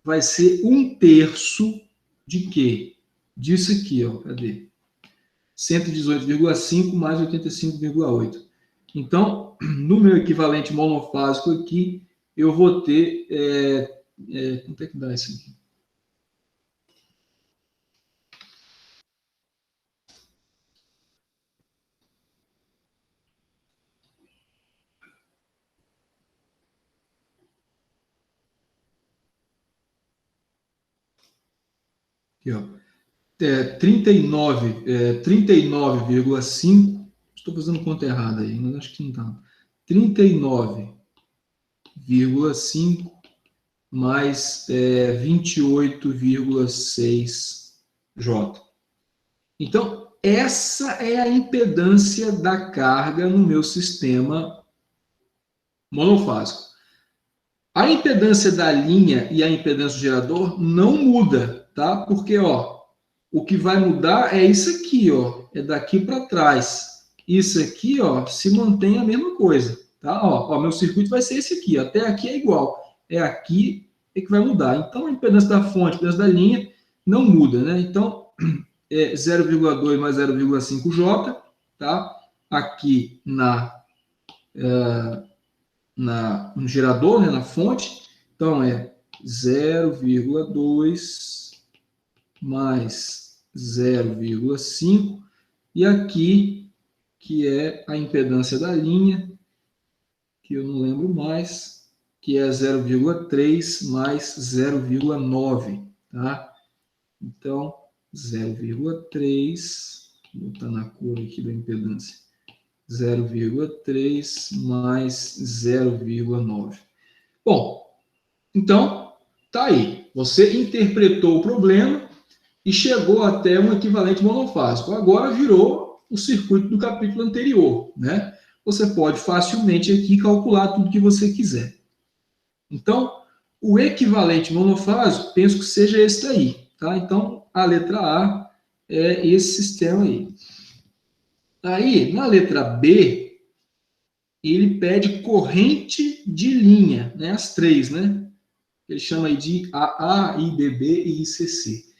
vai ser 1/3 de quê? Disso aqui, ó, cadê? 118,5 mais 85,8. Então, no meu equivalente monofásico aqui, eu vou ter... quanto é que dá isso aqui? Aqui, ó. 39,5. Estou fazendo conta errada aí, mas acho que não está. 39,5 mais 28,6 J. Então, essa é a impedância da carga no meu sistema monofásico. A impedância da linha e a impedância do gerador não muda, tá? Porque, ó, o que vai mudar é isso aqui, ó, é daqui para trás. Isso aqui, ó, se mantém a mesma coisa, tá? Ó, meu circuito vai ser esse aqui, até aqui é igual. É aqui que vai mudar. Então, a impedância da fonte, a impedância da linha não muda, né? Então, 0,2 mais 0,5 J, tá? Aqui no gerador, né, na fonte. Então, é 0,2 mais 0,5. E aqui, que é a impedância da linha, que eu não lembro mais, que é 0,3 mais 0,9, tá? Então, 0,3, vou botar na cor aqui da impedância, 0,3 mais 0,9. Bom, então, tá aí. Você interpretou o problema e chegou até um equivalente monofásico. Agora virou o circuito do capítulo anterior, né? Você pode facilmente aqui calcular tudo que você quiser. Então, o equivalente monofásico, penso que seja esse daí, tá? Então, a letra A é esse sistema aí. Aí, na letra B, ele pede corrente de linha, né? As três, né? Ele chama aí de AA, IBB e ICC.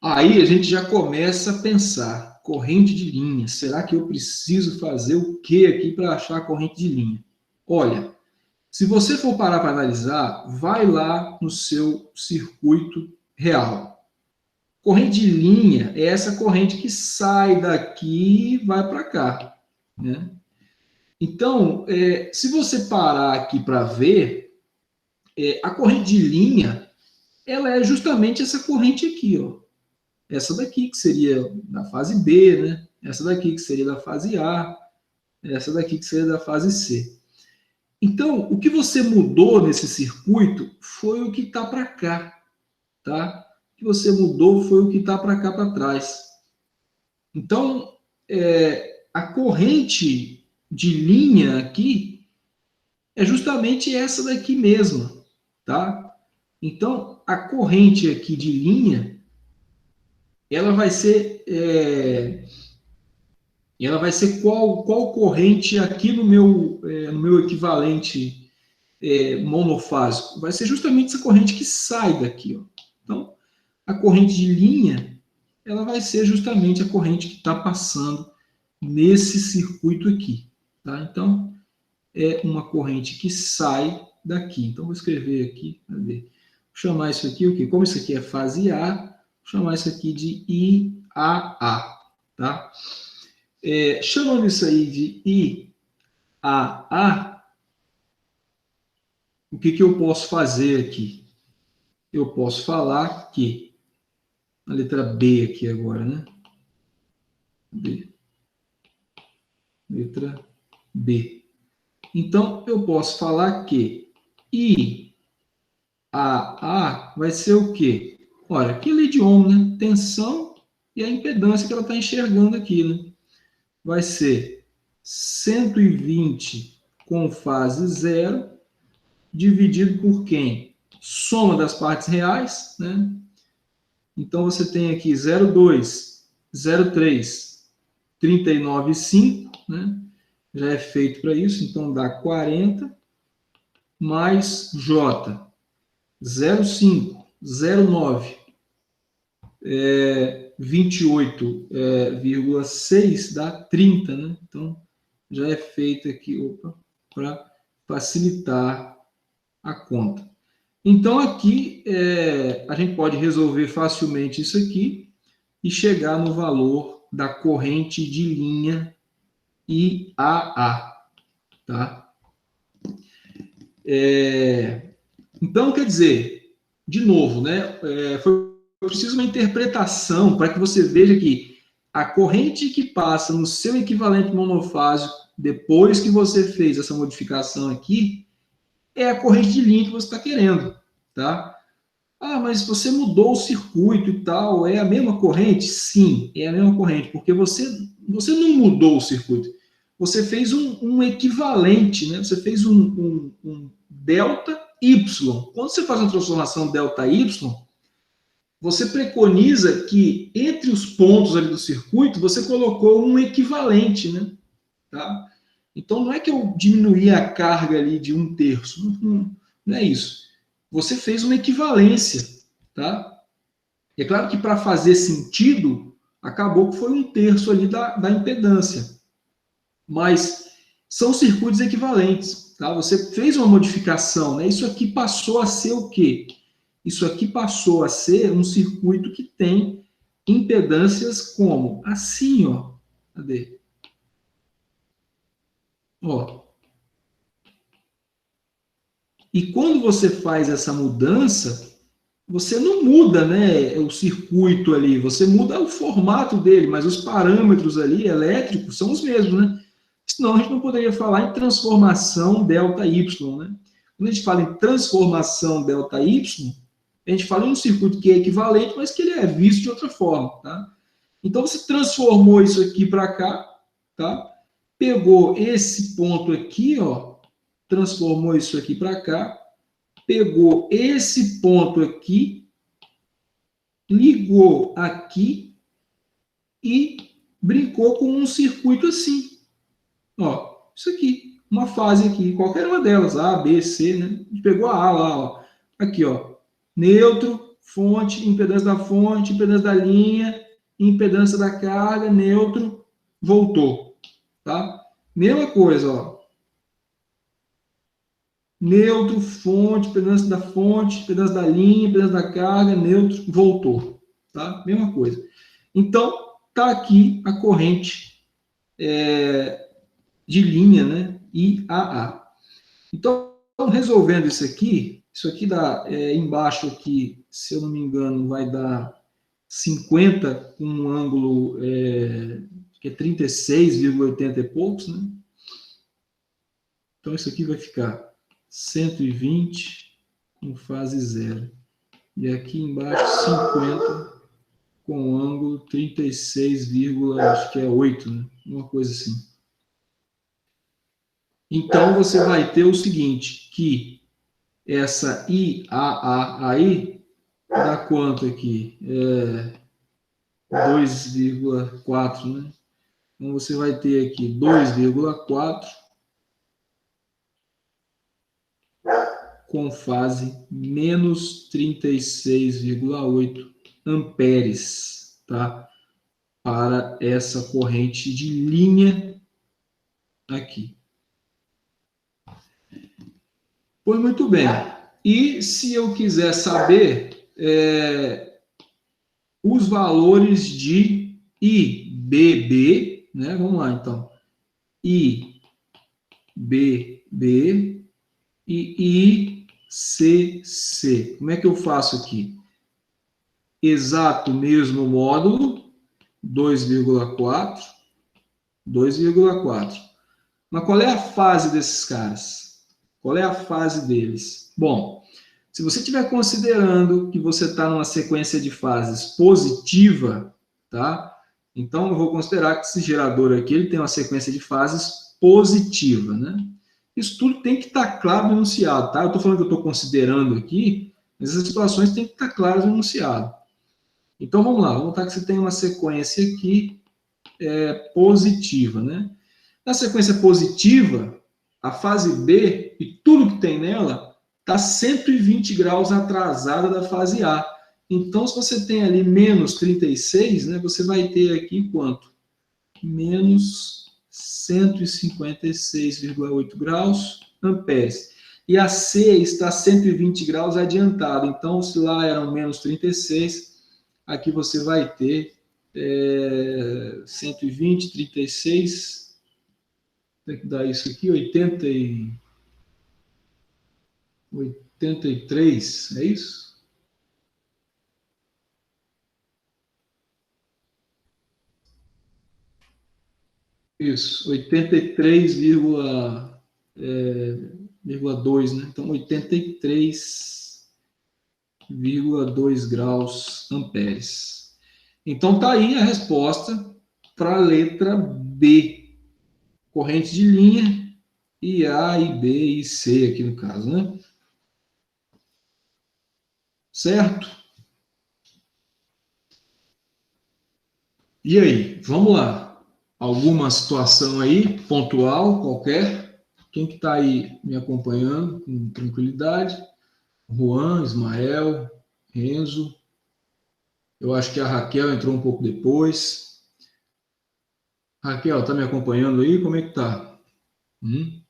Aí a gente já começa a pensar, corrente de linha, será que eu preciso fazer o que aqui para achar a corrente de linha? Olha, se você for parar para analisar, vai lá no seu circuito real. Corrente de linha é essa corrente que sai daqui e vai para cá, né? Então, se você parar aqui para ver, a corrente de linha, ela é justamente essa corrente aqui, ó. Essa daqui que seria da fase B, né? Essa daqui que seria da fase A, essa daqui que seria da fase C. Então, o que você mudou nesse circuito foi o que está para cá, tá? O que você mudou foi o que está para cá, para trás. Então, a corrente de linha aqui é justamente essa daqui mesma, tá? Então, a corrente aqui de linha, ela vai ser qual corrente aqui no meu equivalente monofásico? Vai ser justamente essa corrente que sai daqui, ó. Então, a corrente de linha, ela vai ser justamente a corrente que está passando nesse circuito aqui. Tá? Então, é uma corrente que sai daqui. Então, vou escrever aqui, vou chamar isso aqui o quê? Como isso aqui é fase A, vou chamar isso aqui de IAA. Tá? Chamando isso aí de IAA, o que eu posso fazer aqui? Eu posso falar que, a letra B aqui agora, né? B. Letra B. Então, eu posso falar que IAA vai ser o quê? Olha, aquilo de ohm, né? Tensão e a impedância que ela está enxergando aqui, né? Vai ser 120 com fase zero, dividido por quem? Soma das partes reais, né? Então, você tem aqui 0,2, 0,3, 39,5, né? Já é feito para isso, então dá 40, mais J, 0,5, 0,9, 28,6 dá 30, né? Então, já é feito aqui, para facilitar a conta. Então, aqui, a gente pode resolver facilmente isso aqui e chegar no valor da corrente de linha IAA, tá? Então, quer dizer, de novo, né, foi preciso uma interpretação para que você veja que a corrente que passa no seu equivalente monofásico, depois que você fez essa modificação aqui, é a corrente de linha que você está querendo, tá? Ah, mas você mudou o circuito e tal, é a mesma corrente? Sim, é a mesma corrente, porque você não mudou o circuito, você fez um equivalente, né? Você fez um delta Y. Quando você faz uma transformação delta Y, você preconiza que entre os pontos ali do circuito, você colocou um equivalente, né? Tá? Então, não é que eu diminuí a carga ali de 1/3, não é isso. Você fez uma equivalência, tá? E é claro que para fazer sentido, acabou que foi 1/3 ali da impedância. Mas são circuitos equivalentes, tá? Você fez uma modificação, né? Isso aqui passou a ser o quê? Isso aqui passou a ser um circuito que tem impedâncias como assim, ó. Cadê? Ó. E quando você faz essa mudança, você não muda, né, o circuito ali, você muda o formato dele, mas os parâmetros ali elétricos são os mesmos, né? Senão a gente não poderia falar em transformação delta Y, né? Quando a gente fala em transformação delta Y, a gente fala em um circuito que é equivalente, mas que ele é visto de outra forma, tá? Então você transformou isso aqui para cá, tá? Pegou esse ponto aqui, ó, transformou isso aqui para cá, pegou esse ponto aqui, ligou aqui e brincou com um circuito assim. Ó, isso aqui, uma fase aqui, qualquer uma delas, A, B, C, né? A gente pegou a A lá, ó. Aqui, ó. Neutro, fonte, impedância da fonte, impedância da linha, impedância da carga, neutro, voltou, tá? Mesma coisa, ó. Neutro, fonte, impedância da linha, impedância da carga, neutro, voltou, tá? Mesma coisa. Então, tá aqui a corrente de linha, né? IAA. Então, resolvendo isso aqui dá, embaixo aqui, se eu não me engano, vai dar 50 com um ângulo que é 36,80 e poucos, né? Então, isso aqui vai ficar 120 com fase zero. E aqui embaixo, 50 com ângulo 36, acho que é 8, né? Uma coisa assim. Então, você vai ter o seguinte, que essa IAA aí dá quanto aqui? 2,4, né? Então, você vai ter aqui 2,4 com fase menos 36,8 amperes, tá? Para essa corrente de linha aqui. Pois muito bem. E se eu quiser saber os valores de IBB, né? Vamos lá, então. IBB e ICC. Como é que eu faço aqui? Exato mesmo módulo, 2,4, 2,4. Mas qual é a fase desses caras? Qual é a fase deles? Bom, se você estiver considerando que você está numa sequência de fases positiva, tá? Então eu vou considerar que esse gerador aqui ele tem uma sequência de fases positiva, né? Isso tudo tem que estar claro no enunciado, tá? Eu estou falando que eu estou considerando aqui, mas essas situações têm que estar claras no enunciado. Então vamos lá, vamos botar que você tem uma sequência aqui positiva, né? Na sequência positiva, a fase B e tudo que tem nela está 120 graus atrasada da fase A. Então, se você tem ali menos 36, né, você vai ter aqui quanto? Menos 156,8 graus amperes. E a C está 120 graus adiantada. Então, se lá eram menos 36, aqui você vai ter 120, 36, tem que dar isso aqui, 83, é isso? Isso, 83,2, né? Então, 83,2 graus amperes. Então, tá aí a resposta para a letra B. Corrente de linha, e A, e B, e C aqui no caso, né? Certo? E aí, vamos lá. Alguma situação aí, pontual, qualquer? Quem que está aí me acompanhando com tranquilidade? Juan, Ismael, Renzo. Eu acho que a Raquel entrou um pouco depois. Raquel, tá me acompanhando aí? Como é que tá? Hum?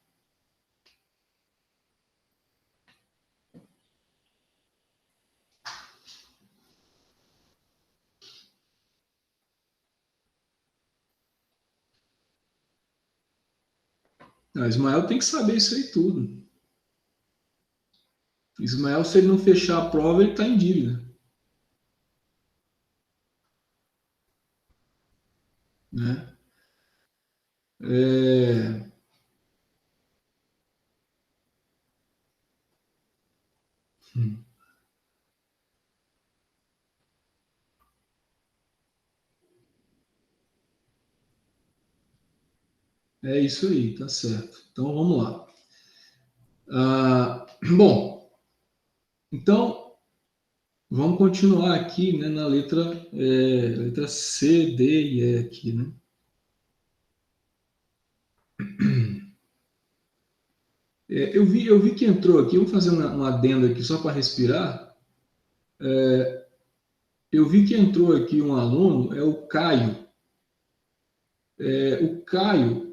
Ah, Ismael tem que saber isso aí tudo. Ismael, se ele não fechar a prova, ele está em dívida, né? É, é isso aí, tá certo. Então vamos lá. Bom, então vamos continuar aqui, né, na letra C, D e E aqui, né? Eu vi que entrou aqui, vou fazer uma adenda aqui só para respirar. Eu vi que entrou aqui um aluno, é o Caio. O Caio,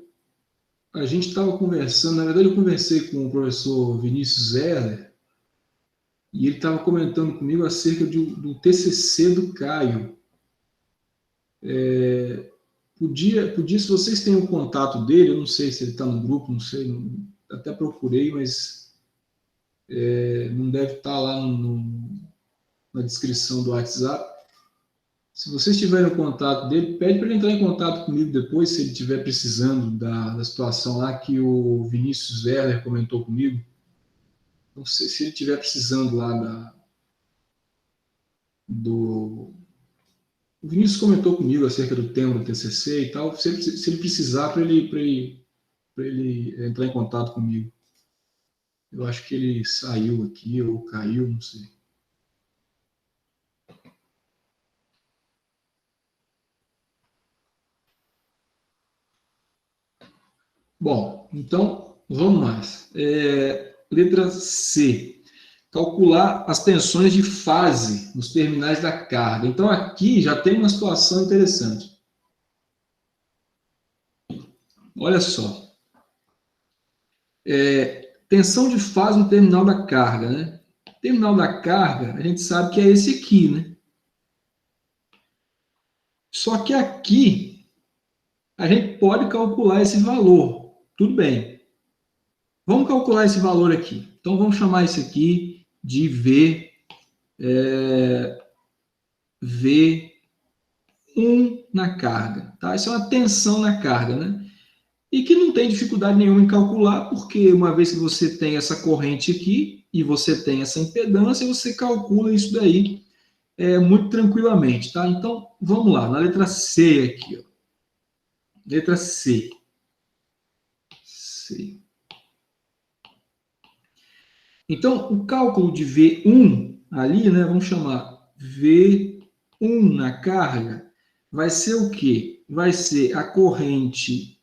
a gente estava conversando, na verdade eu conversei com o professor Vinícius Zeller, e ele estava comentando comigo acerca do TCC do Caio. Podia, se vocês têm o contato dele, eu não sei se ele está no grupo, não sei, até procurei, mas não deve estar lá na descrição do WhatsApp. Se vocês tiverem o contato dele, pede para ele entrar em contato comigo depois, se ele estiver precisando da situação lá que o Vinícius Werner comentou comigo. Não sei se ele estiver precisando lá do. O Vinícius comentou comigo acerca do tema do TCC e tal. Se ele precisar, para ele entrar em contato comigo. Eu acho que ele saiu aqui ou caiu, não sei. Bom, então vamos mais. Letra C. calcular as tensões de fase nos terminais da carga. Então, aqui já tem uma situação interessante. Olha só. Tensão de fase no terminal da carga, né? Terminal da carga, a gente sabe que é esse aqui, né? Só que aqui, a gente pode calcular esse valor. Tudo bem. Vamos calcular esse valor aqui. Então, vamos chamar isso aqui de V1 na carga. Tá? Isso é uma tensão na carga, né? E que não tem dificuldade nenhuma em calcular, porque uma vez que você tem essa corrente aqui e você tem essa impedância, você calcula isso daí muito tranquilamente, tá? Então, vamos lá, na letra C aqui, ó. Letra C. C. Então, o cálculo de V1 ali, né, vamos chamar V1 na carga, vai ser o quê? Vai ser a corrente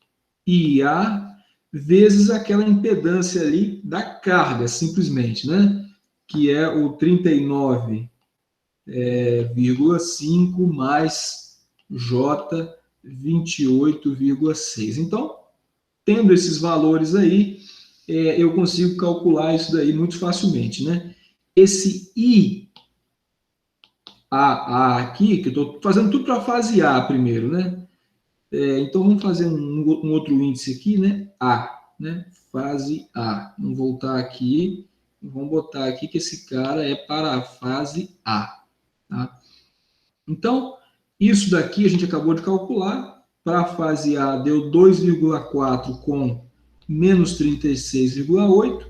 IA vezes aquela impedância ali da carga, simplesmente, né? Que é o 39,5 mais J 28,6. Então, tendo esses valores aí, eu consigo calcular isso daí muito facilmente, né? Esse IAA aqui, que eu estou fazendo tudo para a fase A primeiro, né? Então, vamos fazer um outro índice aqui, né? A, né? Fase A. Vamos voltar aqui, vamos botar aqui que esse cara é para a fase A, tá? Então, isso daqui a gente acabou de calcular. Para a fase A deu 2,4 com menos 36,8.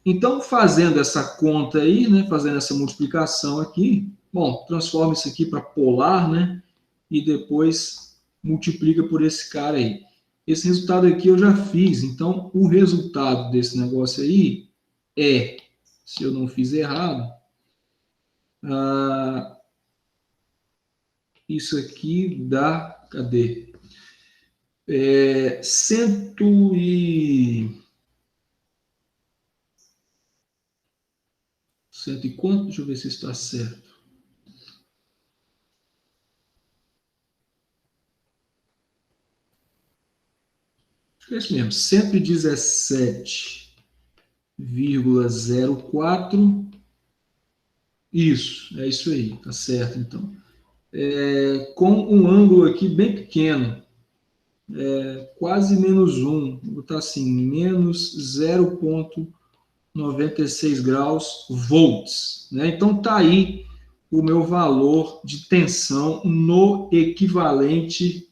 Então, fazendo essa conta aí, né, fazendo essa multiplicação aqui, bom, transforma isso aqui para polar, né, e depois multiplica por esse cara aí. Esse resultado aqui eu já fiz, então o resultado desse negócio aí se eu não fiz errado, isso aqui dá, cadê? 100 e quanto? Deixa eu ver se está certo. Acho que é isso mesmo, 117,04. Isso, é isso aí, tá certo então. Com um ângulo aqui bem pequeno, quase menos 1, vou botar assim, menos 0,96 graus volts, né? Então tá aí o meu valor de tensão no equivalente,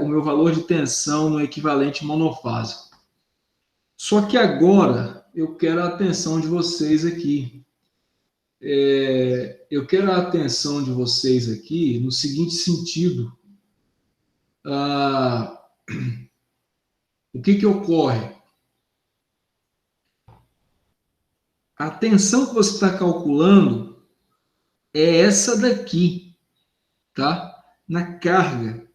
o meu valor de tensão no equivalente monofásico. Só que agora eu quero a atenção de vocês aqui. Eu quero a atenção de vocês aqui no seguinte sentido. O que ocorre? A tensão que você está calculando é essa daqui, tá? Na carga.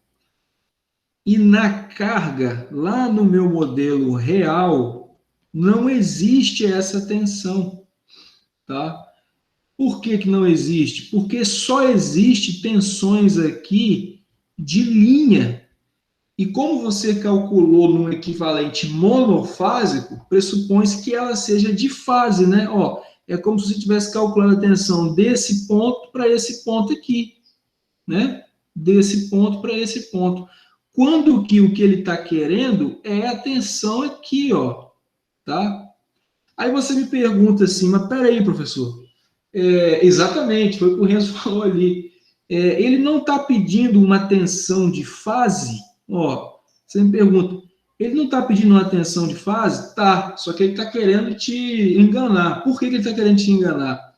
E na carga, lá no meu modelo real, não existe essa tensão, tá? Por que não existe? Porque só existe tensões aqui de linha. E como você calculou num equivalente monofásico, pressupõe-se que ela seja de fase, né? Ó, é como se você estivesse calculando a tensão desse ponto para esse ponto aqui, né? Desse ponto para esse ponto. Quando que o que ele está querendo é a tensão aqui, ó, tá? Aí você me pergunta assim, mas peraí, professor. Exatamente, foi o que o Renzo falou ali. Ele não está pedindo uma tensão de fase. Ó, você me pergunta, ele não está pedindo uma tensão de fase? Tá, só que ele está querendo te enganar. Por que ele está querendo te enganar?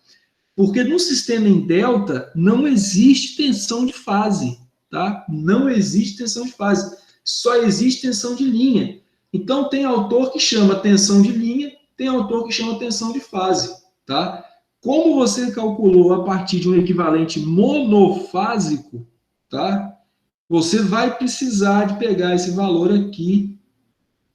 Porque no sistema em delta não existe tensão de fase, tá? Não existe tensão de fase, só existe tensão de linha. Então tem autor que chama tensão de linha, tem autor que chama tensão de fase, tá? Como você calculou a partir de um equivalente monofásico, tá? Você vai precisar de pegar esse valor aqui,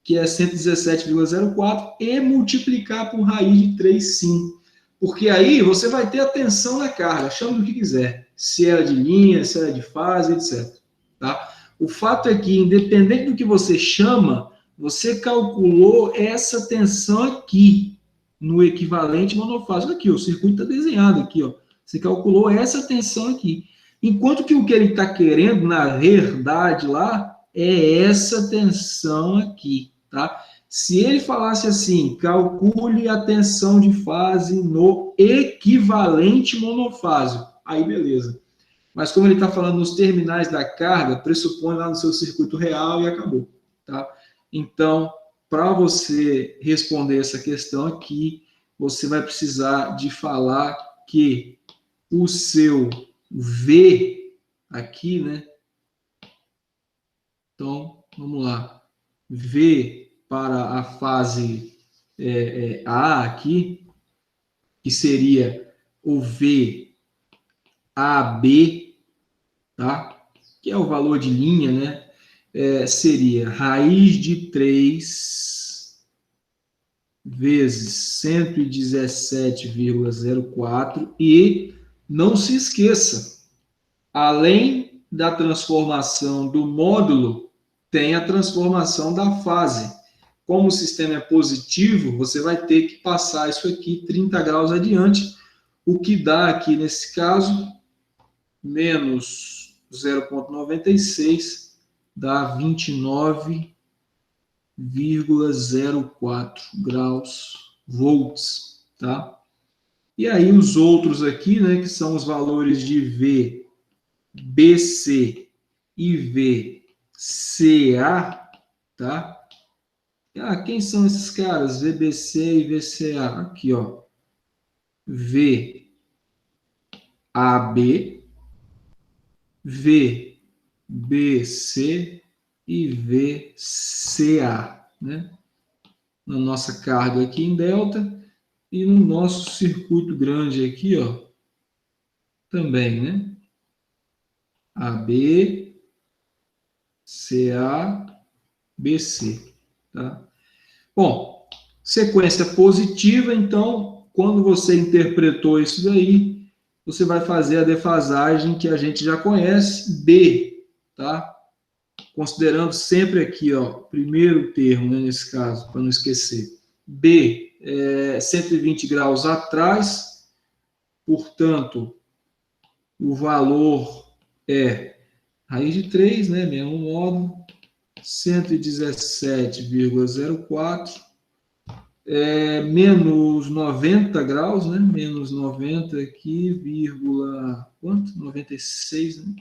que é 117,04, e multiplicar por raiz de 3,5. Porque aí você vai ter a tensão na carga, chama do que quiser, se era de linha, se era de fase, etc. Tá? O fato é que, independente do que você chama, você calculou essa tensão aqui, no equivalente monofásico. Aqui, ó, o circuito está desenhado aqui. Ó. Você calculou essa tensão aqui. Enquanto que o que ele está querendo, na verdade, lá, é essa tensão aqui. Tá? Se ele falasse assim, calcule a tensão de fase no equivalente monofásico, aí beleza. Mas como ele está falando nos terminais da carga, pressupõe lá no seu circuito real e acabou. Tá? Então, para você responder essa questão aqui, você vai precisar de falar que o seu V aqui, né? Então, vamos lá. V para a fase A aqui, que seria o VAB, tá? Que é o valor de linha, né? Seria raiz de 3 vezes 117,04 e não se esqueça, além da transformação do módulo, tem a transformação da fase. Como o sistema é positivo, você vai ter que passar isso aqui 30 graus adiante, o que dá aqui nesse caso menos 0,96 dá 29,04 graus volts, tá? E aí os outros aqui, né, que são os valores de V, BC e VCA, tá? Quem são esses caras? VBC e VCA. Aqui, ó. VAB, VBC e VCA, né? Na nossa carga aqui em delta e no nosso circuito grande aqui, ó, também, né? AB, CA, BC, tá? Bom, sequência positiva, então, quando você interpretou isso daí, você vai fazer a defasagem que a gente já conhece, B, tá? Considerando sempre aqui, ó, primeiro termo, né, nesse caso, para não esquecer. B, 120 graus atrás, portanto, o valor é raiz de 3, né, mesmo módulo, 117,04, menos 90 graus, né, menos 90 aqui, vírgula, quanto? 96, né,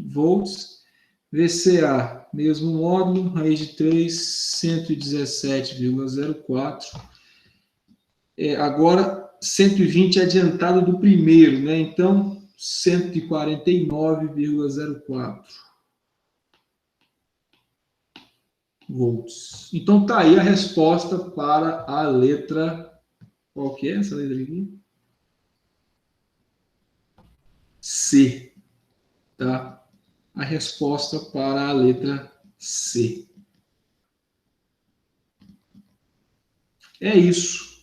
volts. VCA, mesmo módulo, raiz de 3, 117,04. Agora, 120 adiantado do primeiro, né? Então, 149,04 volts. Então, tá aí a resposta para a letra... Qual que é essa letra aqui? C, tá? A resposta para a letra C. É isso.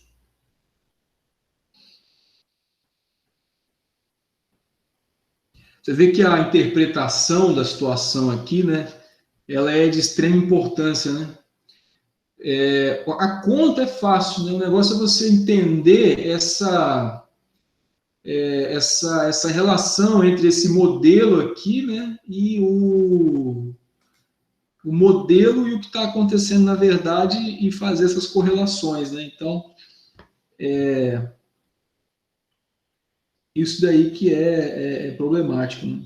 Você vê que a interpretação da situação aqui, né, ela é de extrema importância, né? A conta é fácil, né? O negócio é você entender essa relação entre esse modelo aqui, né, e o modelo e o que está acontecendo na verdade e fazer essas correlações, né? Então, isso daí que é problemático, né?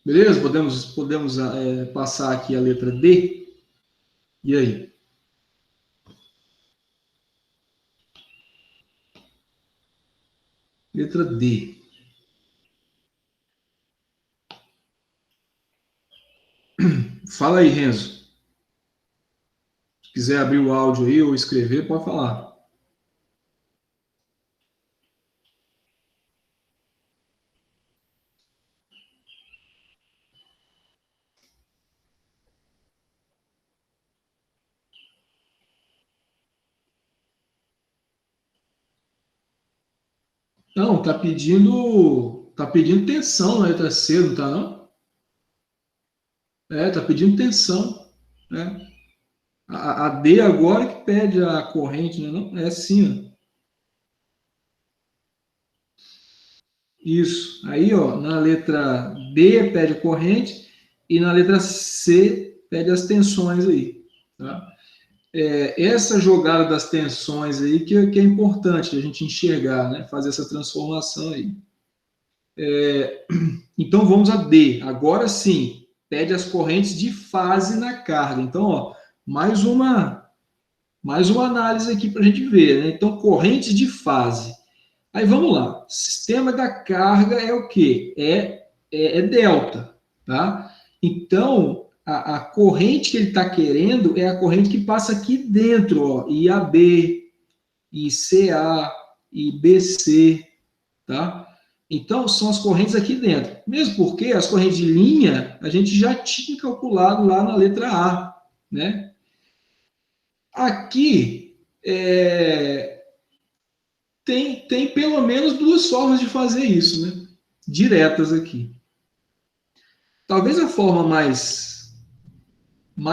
Beleza? Podemos passar aqui a letra D? E aí? Letra D. Fala aí, Renzo. Se quiser abrir o áudio aí ou escrever, pode falar. Não, tá pedindo tensão na letra C, não tá não? Tá pedindo tensão, né? A D agora que pede a corrente, né? Não, é assim, ó. Isso. Aí, ó, na letra D pede a corrente e na letra C pede as tensões aí, tá? Essa jogada das tensões aí que é importante a gente enxergar, né? Fazer essa transformação aí. Então vamos a D. Agora sim, pede as correntes de fase na carga. Então, ó, mais uma, mais uma análise aqui para a gente ver, né? Então, correntes de fase. Aí vamos lá. Sistema da carga é o quê? É delta, tá? Então, a corrente que ele está querendo é a corrente que passa aqui dentro, ó, IAB, ICA, IBC, tá? Então, são as correntes aqui dentro. Mesmo porque as correntes de linha a gente já tinha calculado lá na letra A, né? Aqui tem pelo menos duas formas de fazer isso, né? Diretas aqui. Talvez a forma mais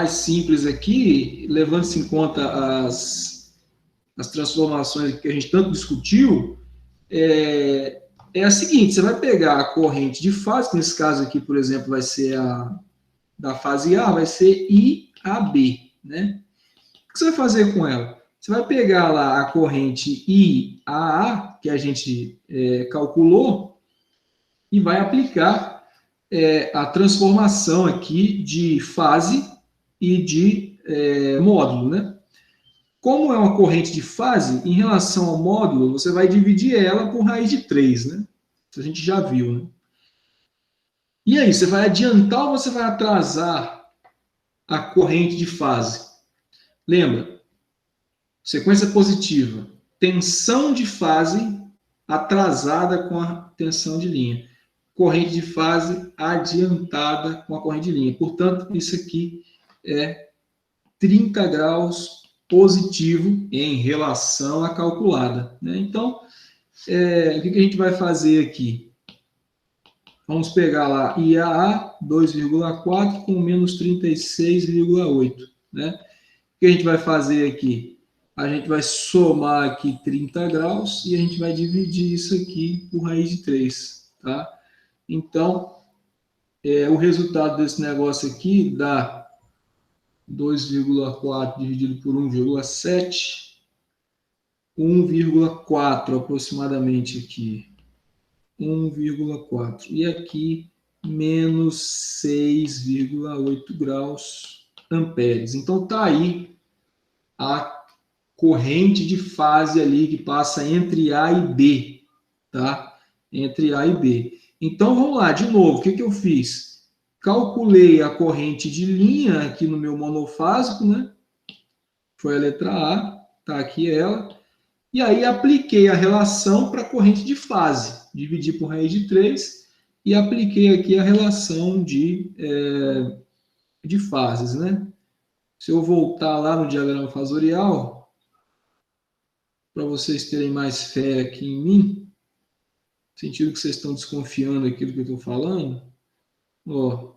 simples aqui, levando-se em conta as transformações que a gente tanto discutiu, é a seguinte: você vai pegar a corrente de fase, que nesse caso aqui, por exemplo, vai ser a da fase A, vai ser IAB, né? O que você vai fazer com ela? Você vai pegar lá a corrente IAA, que a gente calculou, e vai aplicar a transformação aqui de fase e de módulo, né? Como é uma corrente de fase, em relação ao módulo, você vai dividir ela por raiz de 3, né? Isso a gente já viu, né? E aí, você vai adiantar ou você vai atrasar a corrente de fase? Lembra, sequência positiva, tensão de fase atrasada com a tensão de linha. Corrente de fase adiantada com a corrente de linha. Portanto, isso aqui é 30 graus positivo em relação à calculada, né? Então, o que a gente vai fazer aqui? Vamos pegar lá IAA 2,4 com menos 36,8, né? O que a gente vai fazer aqui? A gente vai somar aqui 30 graus e a gente vai dividir isso aqui por raiz de 3, tá? Então, o resultado desse negócio aqui dá 2,4 dividido por 1,7, 1,4 aproximadamente aqui. 1,4. E aqui, menos 6,8 graus amperes. Então, está aí a corrente de fase ali que passa entre A e B, tá? Entre A e B. Então, vamos lá, de novo, o que eu fiz? Calculei a corrente de linha aqui no meu monofásico, né? Foi a letra A, tá aqui ela. E aí apliquei a relação para a corrente de fase. Dividi por raiz de 3 e apliquei aqui a relação de fases, né? Se eu voltar lá no diagrama fasorial, para vocês terem mais fé aqui em mim, no sentido que vocês estão desconfiando aqui do que eu estou falando, ó,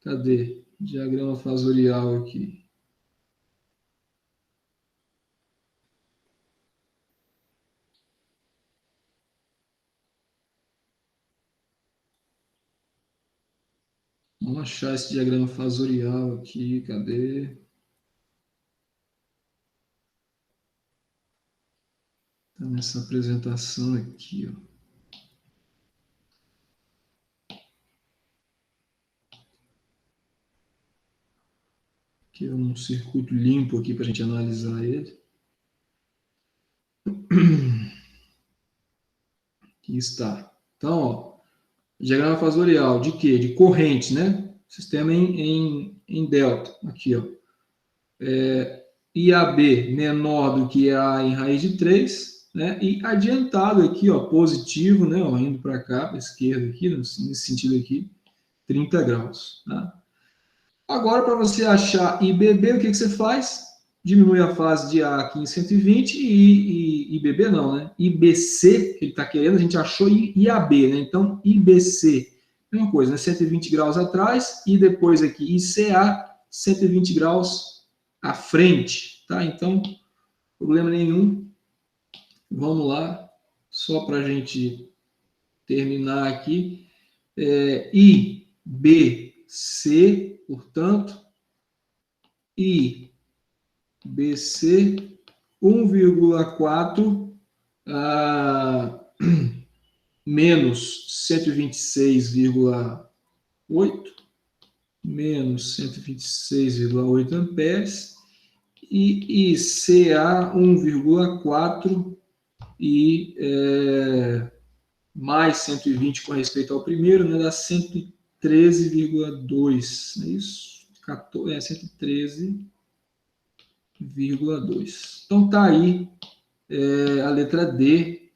cadê? Diagrama fasorial aqui. Vamos achar esse diagrama fasorial aqui, cadê? Tá nessa apresentação aqui, ó. Que é um circuito limpo aqui para a gente analisar ele. Aqui está. Então, ó, diagrama fasorial de quê? De corrente, né? Sistema em delta. Aqui, ó. IAB menor do que A em raiz de 3, né? E adiantado aqui, ó, positivo, né? Ó, indo para cá, para a esquerda aqui, nesse sentido aqui, 30 graus. Tá? Agora, para você achar IBB, o que você faz? diminui a fase de A aqui em 120 e IBB não, né? IBC, que ele está querendo, a gente achou IAB, né? Então, IBC, mesma coisa, né? 120 graus atrás e depois aqui ICA, 120 graus à frente, tá? Então, problema nenhum. Vamos lá, só para a gente terminar aqui. IBC, portanto, IBC 1,4 menos 126,8 menos 126,8 amperes e CA 1,4 e mais 120 com respeito ao primeiro, né, dá 113,2, é isso? 113,2. Então tá aí a letra D,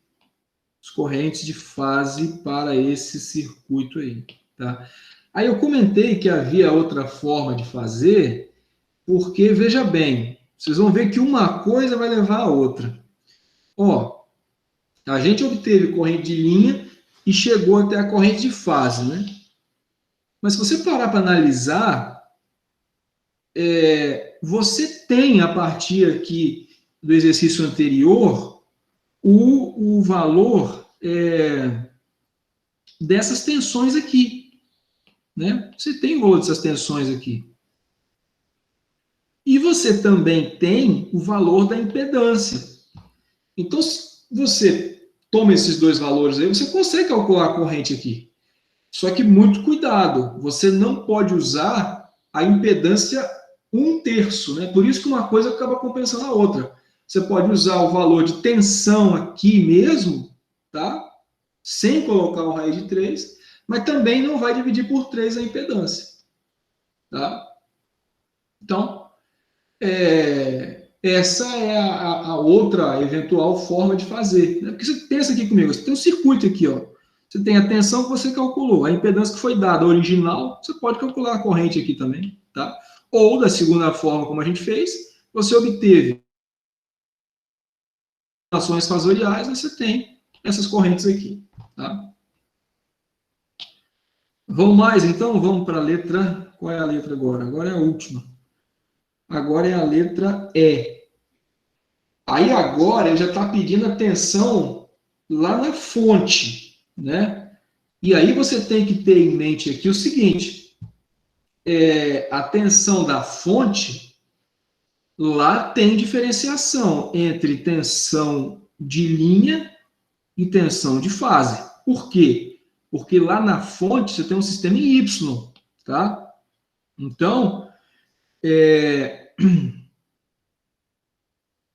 os correntes de fase para esse circuito aí, tá? Aí eu comentei que havia outra forma de fazer, porque, veja bem, vocês vão ver que uma coisa vai levar a outra. Ó, a gente obteve corrente de linha e chegou até a corrente de fase, né? Mas se você parar para analisar, você tem, a partir aqui do exercício anterior, o valor dessas tensões aqui, né? Você tem o valor dessas tensões aqui. E você também tem o valor da impedância. Então, se você toma esses dois valores aí, você consegue calcular a corrente aqui. Só que muito cuidado, você não pode usar a impedância 1/3, né? Por isso que uma coisa acaba compensando a outra. Você pode usar o valor de tensão aqui mesmo, tá? Sem colocar o raiz de 3, mas também não vai dividir por 3 a impedância, tá? Então, essa é a outra eventual forma de fazer, né? Porque você pensa aqui comigo, você tem um circuito aqui, ó. Você tem a tensão que você calculou, a impedância que foi dada, a original, você pode calcular a corrente aqui também, tá? Ou, da segunda forma, como a gente fez, você obteve ações fasoriais, você tem essas correntes aqui, tá? Vamos mais, então? Vamos para a letra... Qual é a letra agora? Agora é a última. Agora é a letra E. Aí agora ele já está pedindo atenção lá na fonte, né? E aí você tem que ter em mente aqui o seguinte, a tensão da fonte, lá tem diferenciação entre tensão de linha e tensão de fase. Por quê? Porque lá na fonte você tem um sistema em Y, tá? Então,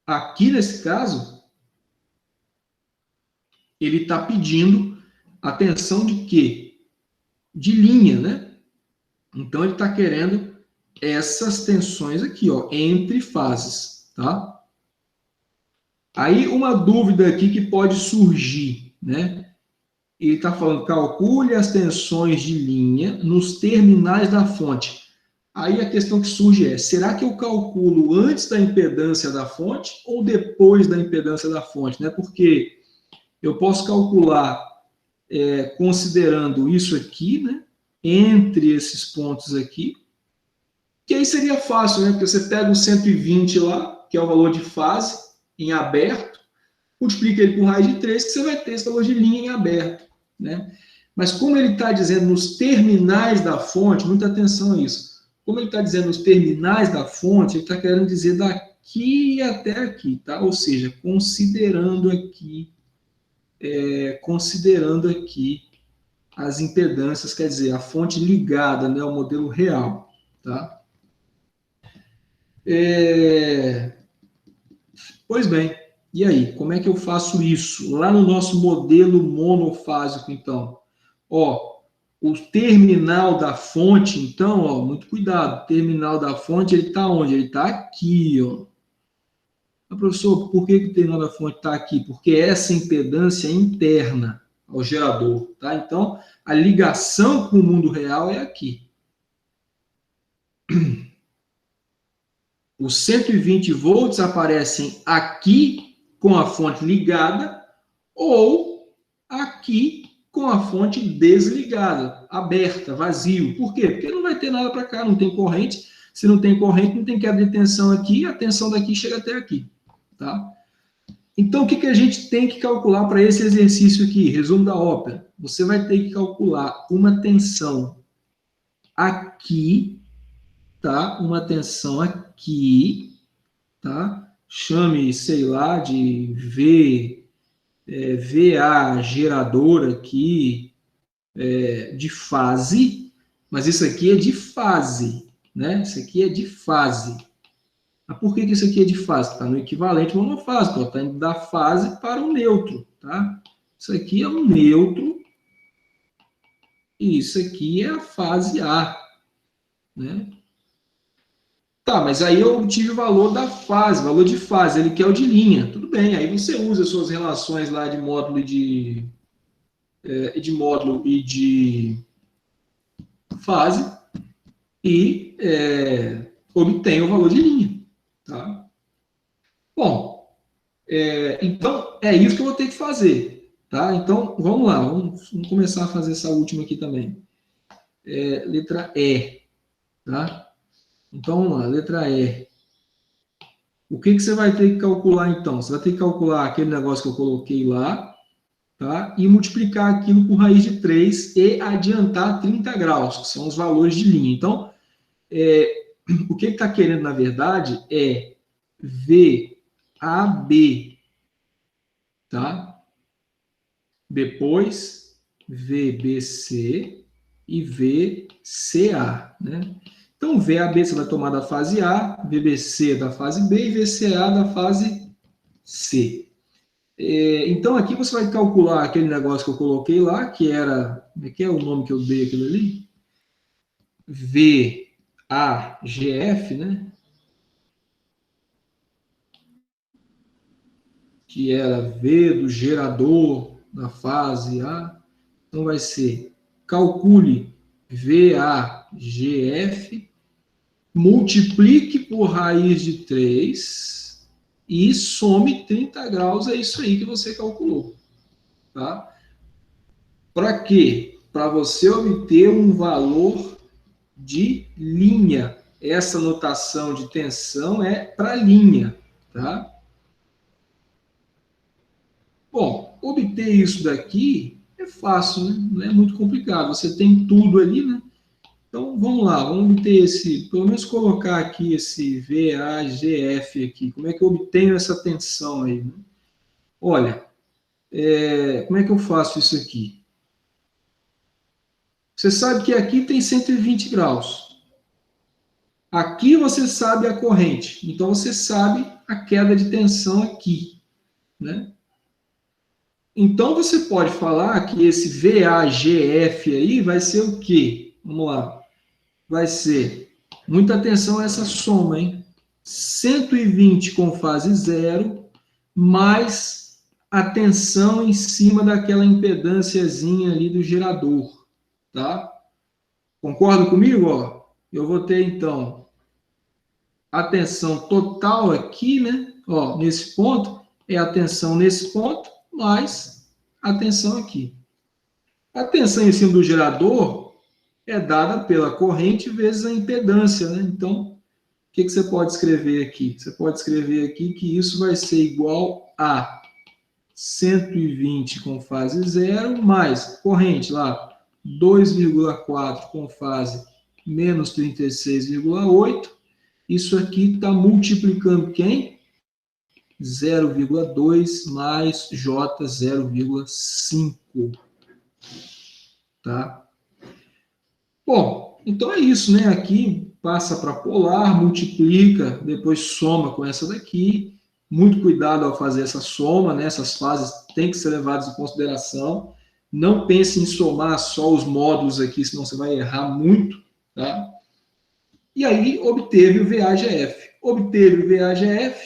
aqui nesse caso, ele está pedindo a tensão de quê? De linha, né? Então, ele está querendo essas tensões aqui, ó, entre fases, tá? Aí, uma dúvida aqui que pode surgir, né? Ele está falando, calcule as tensões de linha nos terminais da fonte. Aí a questão que surge é, será que eu calculo antes da impedância da fonte ou depois da impedância da fonte, né? Porque eu posso calcular considerando isso aqui, né? Entre esses pontos aqui, que aí seria fácil, né? Porque você pega o 120 lá, que é o valor de fase em aberto, multiplica ele por raiz de 3, que você vai ter esse valor de linha em aberto, né? Mas como ele está dizendo nos terminais da fonte, muita atenção a isso. Como ele está dizendo nos terminais da fonte, ele está querendo dizer daqui até aqui, tá? Ou seja, considerando aqui as impedâncias, quer dizer, a fonte ligada, né, ao modelo real, tá? Pois bem, e aí, como é que eu faço isso? Lá no nosso modelo monofásico, então, ó, o terminal da fonte, então, ó, muito cuidado, o terminal da fonte, ele está onde? Ele está aqui, ó. Mas, professor, por que o terminal da fonte está aqui? Porque essa impedância é interna ao gerador, tá? Então, a ligação com o mundo real é aqui. os 120 volts aparecem aqui com a fonte ligada ou aqui com a fonte desligada, aberta, vazio. Por quê? Porque não vai ter nada para cá, não tem corrente. Se não tem corrente, não tem quebra de tensão aqui, a tensão daqui chega até aqui. Tá? Então, o que a gente tem que calcular para esse exercício aqui? Resumo da ópera. Você vai ter que calcular uma tensão aqui, tá? Uma tensão aqui, tá? Chame, sei lá, de VA gerador aqui, de fase, mas isso aqui é de fase, né? Isso aqui é de fase. Mas por que isso aqui é de fase? Está no equivalente monofásico, está indo da fase para o neutro, tá? Isso aqui é um neutro e isso aqui é a fase A, né? Tá, mas aí eu obtive o valor da fase, valor de fase, ele quer o de linha. Tudo bem, aí você usa suas relações lá de módulo e de fase e obtém o valor de linha. Tá? Bom, então é isso que eu vou ter que fazer. Tá? Então, vamos lá, vamos começar a fazer essa última aqui também. Letra E. Tá? Então, vamos lá, letra E. O que você vai ter que calcular, então? Você vai ter que calcular aquele negócio que eu coloquei lá, tá? E multiplicar aquilo por raiz de 3 e adiantar 30 graus, que são os valores de linha. Então, o que está querendo, na verdade, é VAB, tá? Depois, VBC e VCA, né? Então, VAB você vai tomar da fase A, VBC da fase B e VCA da fase C. Então, aqui você vai calcular aquele negócio que eu coloquei lá, que era... Como é que é o nome que eu dei aquilo ali? VAGF, né? Que era V do gerador da fase A. Então, vai ser, calcule VAGF, multiplique por raiz de 3 e some 30 graus, é isso aí que você calculou. Tá? Para quê? Para você obter um valor de linha. Essa notação de tensão é para linha. Tá? Bom, obter isso daqui é fácil, né? Não é muito complicado. Você tem tudo ali, né? Então, vamos lá, vamos obter pelo menos colocar aqui esse VAGF aqui. Como é que eu obtenho essa tensão aí? Né? Olha, como é que eu faço isso aqui? Você sabe que aqui tem 120 graus. Aqui você sabe a corrente. Então, você sabe a queda de tensão aqui, né? Então, você pode falar que esse VAGF aí vai ser o quê? Vamos lá. Vai ser, muita atenção a essa soma, hein? 120 com fase 0, mais a tensão em cima daquela impedânciazinha ali do gerador, tá? Concorda comigo? Ó? Eu vou ter, então, a tensão total aqui, né? Ó, nesse ponto, é a tensão nesse ponto, mais a tensão aqui. A tensão em cima do gerador é dada pela corrente vezes a impedância, né? Então, o que você pode escrever aqui? Você pode escrever aqui que isso vai ser igual a 120 com fase 0, mais corrente lá, 2,4 com fase menos 36,8. Isso aqui está multiplicando quem? 0,2 mais J 0,5. Tá? Bom, então é isso, né? Aqui passa para polar, multiplica, depois soma com essa daqui. Muito cuidado ao fazer essa soma, né? Essas fases têm que ser levadas em consideração. Não pense em somar só os módulos aqui, senão você vai errar muito, tá? E aí obteve o VAGF. Obteve o VAGF,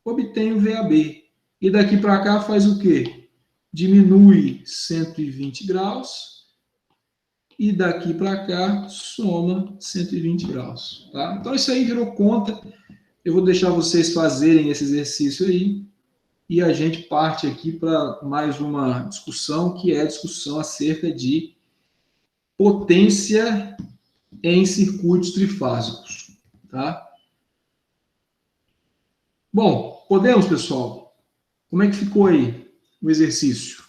obtém o VAB. E daqui para cá faz o quê? Diminui 120 graus e daqui para cá soma 120 graus. Tá? Então, isso aí virou conta. Eu vou deixar vocês fazerem esse exercício aí e a gente parte aqui para mais uma discussão, que é a discussão acerca de potência em circuitos trifásicos, tá? Bom, podemos, pessoal? Como é que ficou aí o exercício?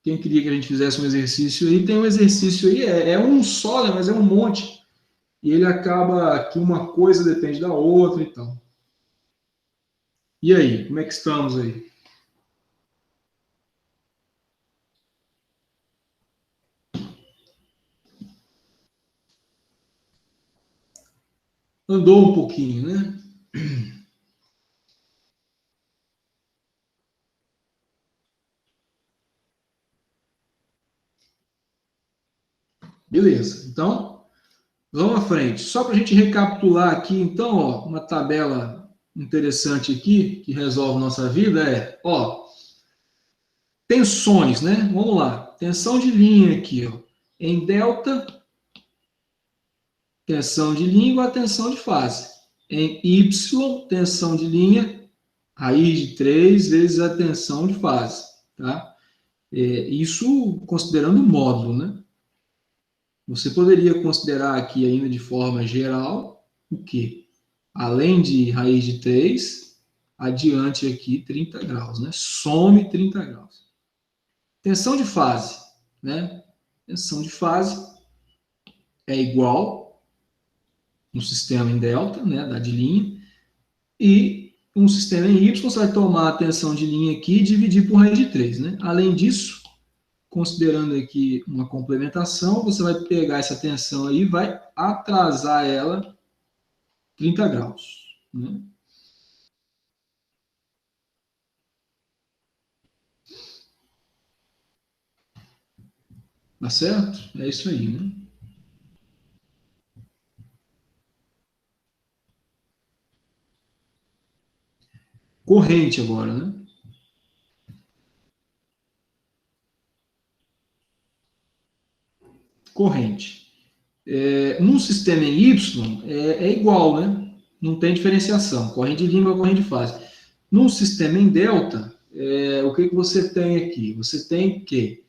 Quem queria que a gente fizesse um exercício aí? Tem um exercício aí, é um só, né, mas é um monte. E ele acaba que uma coisa depende da outra e tal. E aí, como é que estamos aí? Andou um pouquinho, né? Beleza. Então, vamos à frente. Só para a gente recapitular aqui, então, ó, uma tabela interessante aqui, que resolve nossa vida, é, ó, tensões, né? Vamos lá. Tensão de linha aqui, ó. Em delta, tensão de linha igual a tensão de fase. Em Y, tensão de linha, raiz de 3 vezes a tensão de fase, tá? Isso considerando o módulo, né? Você poderia considerar aqui ainda de forma geral o quê? Além de raiz de 3, adiante aqui 30 graus, né? Some 30 graus. Tensão de fase, né? Tensão de fase é igual um sistema em delta, né, da de linha, e um sistema em Y, você vai tomar a tensão de linha aqui e dividir por raiz de 3, né? Além disso, considerando aqui uma complementação, você vai pegar essa tensão aí e vai atrasar ela 30 graus, né? Tá certo? É isso aí, né? Corrente agora, né? Corrente. Num sistema em Y, é igual, né? Não tem diferenciação. Corrente de linha ou corrente de fase. Num sistema em delta, o que você tem aqui? Você tem que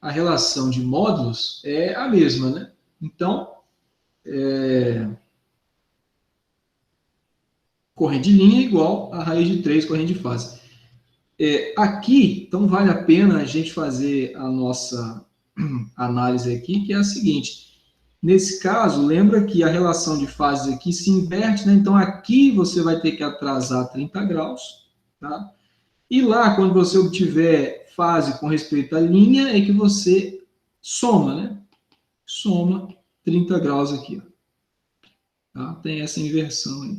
a relação de módulos é a mesma, né? Então, corrente de linha é igual a raiz de 3 corrente de fase. Aqui, então, vale a pena a gente fazer a nossa análise aqui, que é a seguinte. Nesse caso, lembra que a relação de fases aqui se inverte, né? Então, aqui você vai ter que atrasar 30 graus, tá? E lá, quando você obtiver fase com respeito à linha, é que você soma, né? Soma 30 graus aqui, ó, tá? Tem essa inversão aí.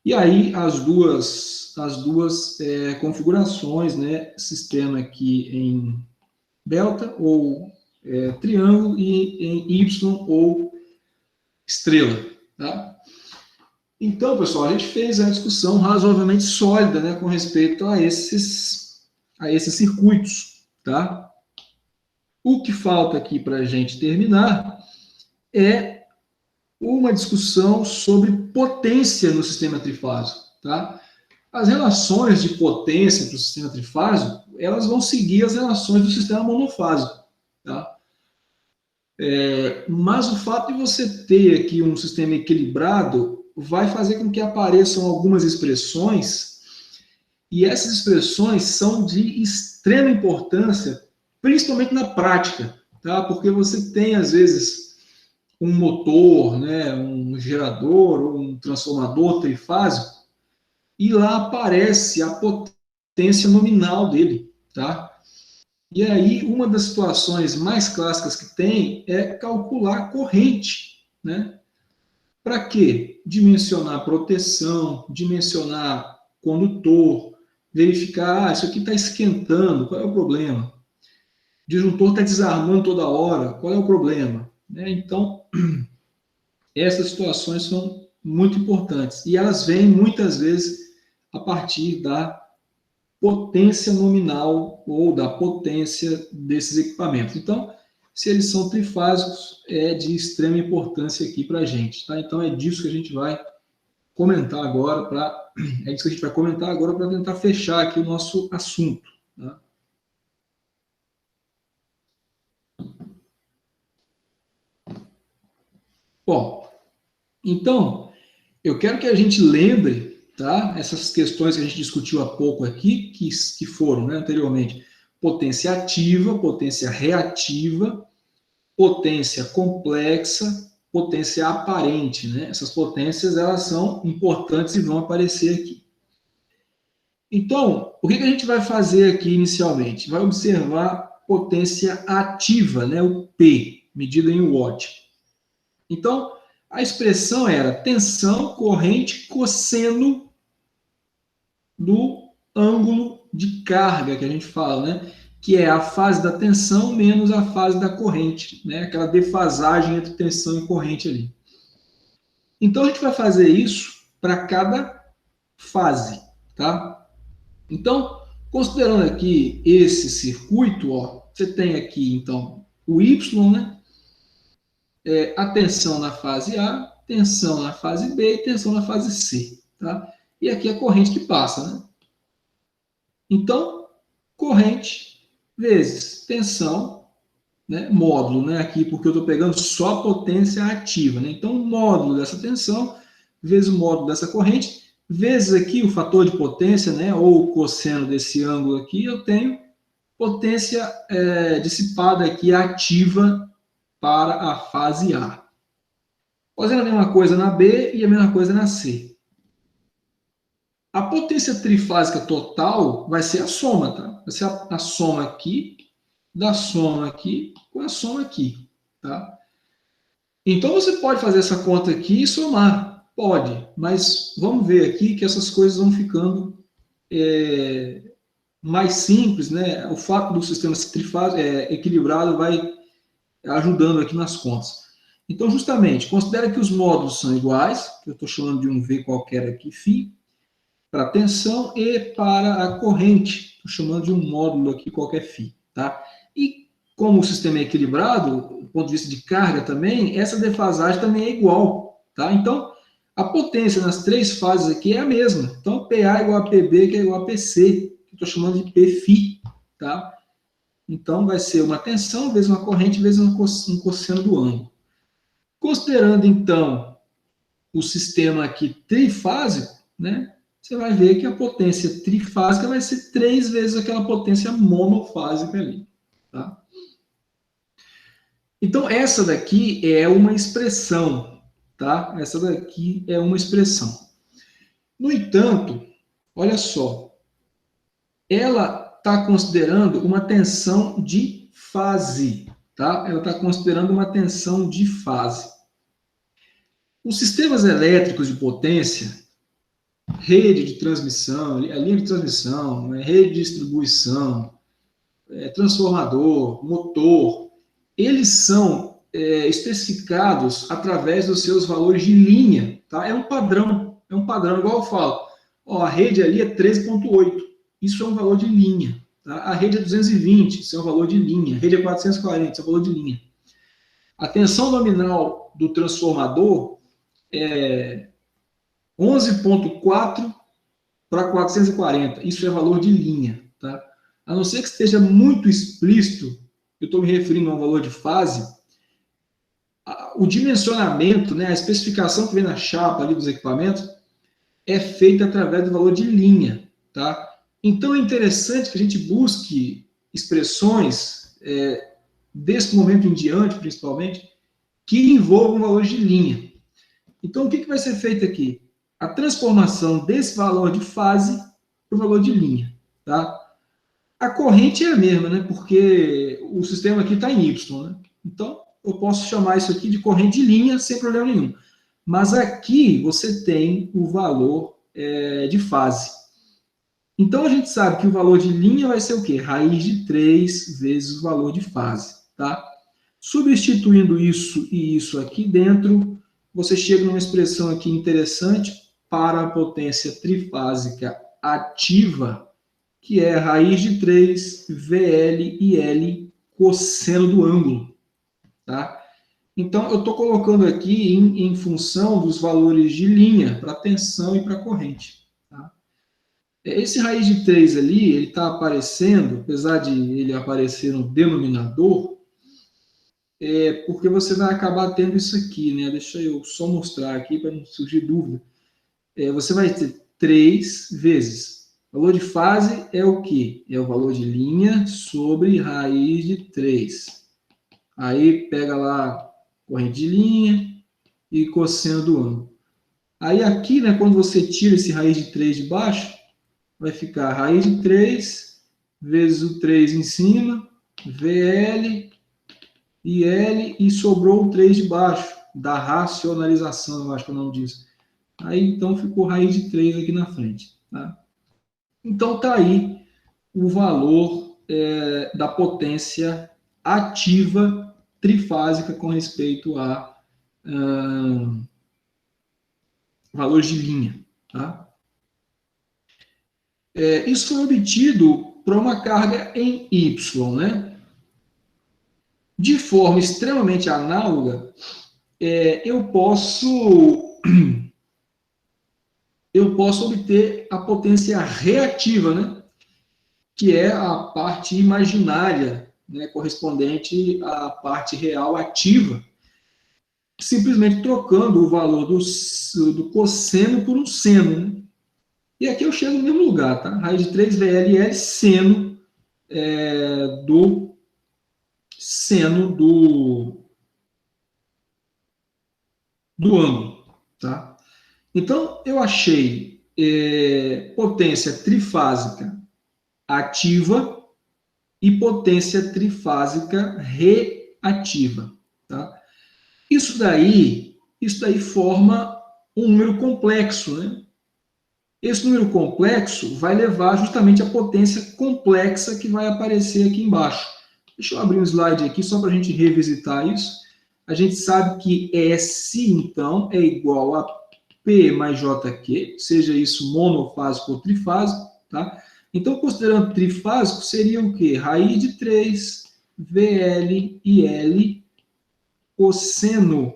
E aí, as duas configurações, né? Sistema aqui em delta ou triângulo e em Y ou estrela, tá? Então, pessoal, a gente fez a discussão razoavelmente sólida, né, com respeito a esses circuitos, tá? O que falta aqui para a gente terminar é uma discussão sobre potência no sistema trifásico, tá? As relações de potência para o sistema trifásico, elas vão seguir as relações do sistema monofásico, tá? Mas o fato de você ter aqui um sistema equilibrado vai fazer com que apareçam algumas expressões, e essas expressões são de extrema importância, principalmente na prática, tá? Porque você tem, às vezes, um motor, né, um gerador ou um transformador trifásico, e lá aparece a potência nominal dele, tá? E aí, uma das situações mais clássicas que tem é calcular a corrente, né? Para quê? Dimensionar proteção, dimensionar condutor, verificar, isso aqui está esquentando, qual é o problema? O disjuntor está desarmando toda hora, qual é o problema? Então, essas situações são muito importantes e elas vêm muitas vezes a partir da potência nominal ou da potência desses equipamentos. Então, se eles são trifásicos, é de extrema importância aqui para a gente, tá? Então, é disso que a gente vai comentar agora, é isso que a gente vai comentar agora para tentar fechar aqui o nosso assunto. Tá? Bom, então, eu quero que a gente lembre, tá, essas questões que a gente discutiu há pouco aqui, que foram, né, anteriormente, potência ativa, potência reativa, potência complexa, potência aparente, né? Essas potências, elas são importantes e vão aparecer aqui. Então, o que a gente vai fazer aqui inicialmente? Vai observar potência ativa, né? O P, medida em watt. Então, a expressão era tensão corrente cosseno do ângulo de carga, que a gente fala, né? Que é a fase da tensão menos a fase da corrente, né? Aquela defasagem entre tensão e corrente ali. Então, a gente vai fazer isso para cada fase, tá? Então, considerando aqui esse circuito, ó, você tem aqui, então, o Y, né? A tensão na fase A, tensão na fase B e tensão na fase C, tá? E aqui a corrente que passa, né? Então, corrente vezes tensão, né? Módulo, né? Aqui, porque eu estou pegando só a potência ativa, né? Então, o módulo dessa tensão vezes o módulo dessa corrente, vezes aqui o fator de potência, né? Ou o cosseno desse ângulo aqui, eu tenho potência dissipada aqui ativa para a fase A. Fazendo a mesma coisa na B e a mesma coisa na C. A potência trifásica total vai ser a soma, tá? Vai ser a soma aqui, da soma aqui, com a soma aqui, tá? Então, você pode fazer essa conta aqui e somar. Pode, mas vamos ver aqui que essas coisas vão ficando mais simples, né? O fato do sistema equilibrado vai ajudando aqui nas contas. Então, justamente, considera que os módulos são iguais, que eu estou chamando de um V qualquer aqui, φ, para a tensão e para a corrente, estou chamando de um módulo aqui qualquer φ, tá? E como o sistema é equilibrado, do ponto de vista de carga também, essa defasagem também é igual, tá? Então, a potência nas três fases aqui é a mesma. Então, PA é igual a PB, que é igual a PC, que eu estou chamando de Pφ, tá? Então, vai ser uma tensão vezes uma corrente vezes um cosseno do ângulo. Considerando, então, o sistema aqui trifásico, né, você vai ver que a potência trifásica vai ser 3 vezes aquela potência monofásica ali. Tá? Então, essa daqui é uma expressão. Tá? Essa daqui é uma expressão. No entanto, olha só, ela está considerando uma tensão de fase. Tá? Ela está considerando uma tensão de fase. Os sistemas elétricos de potência, rede de transmissão, a linha de transmissão, rede de distribuição, transformador, motor, eles são especificados através dos seus valores de linha. Tá? É um padrão, igual eu falo. Ó, a rede ali é 13,8, isso é um valor de linha. Tá? A rede é 220, isso é um valor de linha. A rede é 440, isso é um valor de linha. A tensão nominal do transformador é 11,4 para 440. Isso é valor de linha. Tá? A não ser que esteja muito explícito, eu estou me referindo a um valor de fase, o dimensionamento, né, a especificação que vem na chapa ali dos equipamentos, é feita através do valor de linha. Tá? Então é interessante que a gente busque expressões, desse momento em diante, principalmente, que envolvam valores de linha. Então, o que vai ser feito aqui? A transformação desse valor de fase para o valor de linha. Tá? A corrente é a mesma, né? Porque o sistema aqui está em Y. Né? Então, eu posso chamar isso aqui de corrente de linha sem problema nenhum. Mas aqui você tem o valor de fase. Então, a gente sabe que o valor de linha vai ser o quê? Raiz de 3 vezes o valor de fase. Tá? Substituindo isso e isso aqui dentro, você chega numa expressão aqui interessante para a potência trifásica ativa, que é raiz de 3 VL e L cosseno do ângulo. Tá? Então, eu estou colocando aqui em função dos valores de linha, para tensão e para corrente. Tá? Esse raiz de 3 ali, ele está aparecendo, apesar de ele aparecer no denominador, porque você vai acabar tendo isso aqui, né? Deixa eu só mostrar aqui para não surgir dúvida. Você vai ter 3 vezes. O valor de fase é o quê? É o valor de linha sobre raiz de 3. Aí pega lá corrente de linha e cosseno do ângulo. Aí aqui, né, quando você tira esse raiz de 3 de baixo, vai ficar raiz de 3 vezes o 3 em cima, VL e L, e sobrou o 3 de baixo, da racionalização, eu acho que é o nome disso. Aí, então, ficou raiz de 3 aqui na frente. Tá? Então, está aí o valor da potência ativa trifásica com respeito a valor de linha. Tá? Isso foi obtido para uma carga em Y, né? De forma extremamente análoga, eu posso obter a potência reativa, né? Que é a parte imaginária, né? Correspondente à parte real ativa, simplesmente trocando o valor do cosseno por um seno. Né? E aqui eu chego no mesmo lugar, tá? Raiz de 3 VLL seno do seno do ângulo, tá? Então, eu achei potência trifásica ativa e potência trifásica reativa, tá? Isso daí forma um número complexo, né? Esse número complexo vai levar justamente à potência complexa que vai aparecer aqui embaixo. Deixa eu abrir um slide aqui só para a gente revisitar isso. A gente sabe que S, então, é igual a P mais JQ, seja isso monofásico ou trifásico, tá? Então, considerando trifásico, seria o quê? Raiz de 3, VL e L, cosseno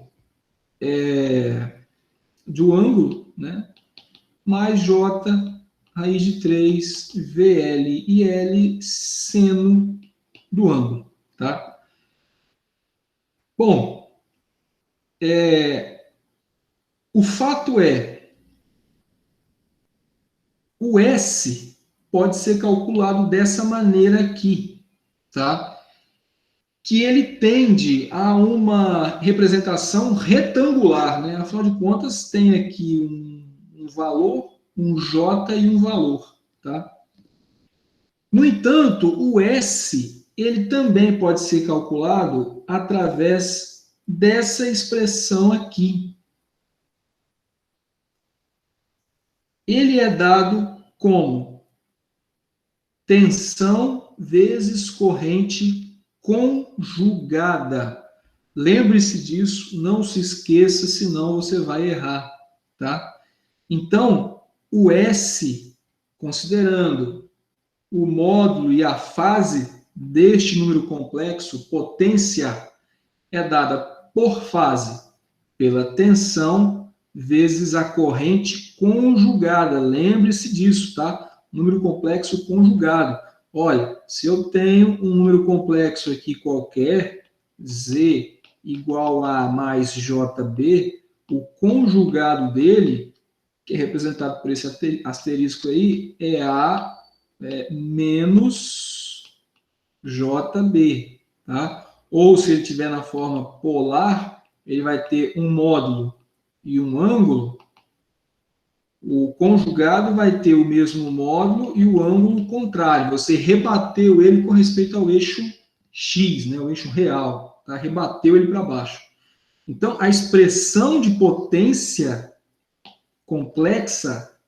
do ângulo, né? Mais J, raiz de 3, VL e L, seno do ângulo, tá? Bom, o fato é, o S pode ser calculado dessa maneira aqui, tá? Que ele tende a uma representação retangular, né? Afinal de contas, tem aqui um valor, um J e um valor, tá? No entanto, o S, ele também pode ser calculado através dessa expressão aqui. Ele é dado como tensão vezes corrente conjugada. Lembre-se disso, não se esqueça, senão você vai errar, tá? Então, o S, considerando o módulo e a fase deste número complexo, potência, é dada por fase pela tensão vezes a corrente conjugada. Lembre-se disso, tá? Número complexo conjugado. Olha, se eu tenho um número complexo aqui qualquer, Z igual a mais JB, o conjugado dele, que é representado por esse asterisco aí, é A menos JB, tá? Ou se ele tiver na forma polar, ele vai ter um módulo e um ângulo. O conjugado vai ter o mesmo módulo e o ângulo contrário. Você rebateu ele com respeito ao eixo X, né? O eixo real, tá? Rebateu ele para baixo. Então, a expressão de potência complexa,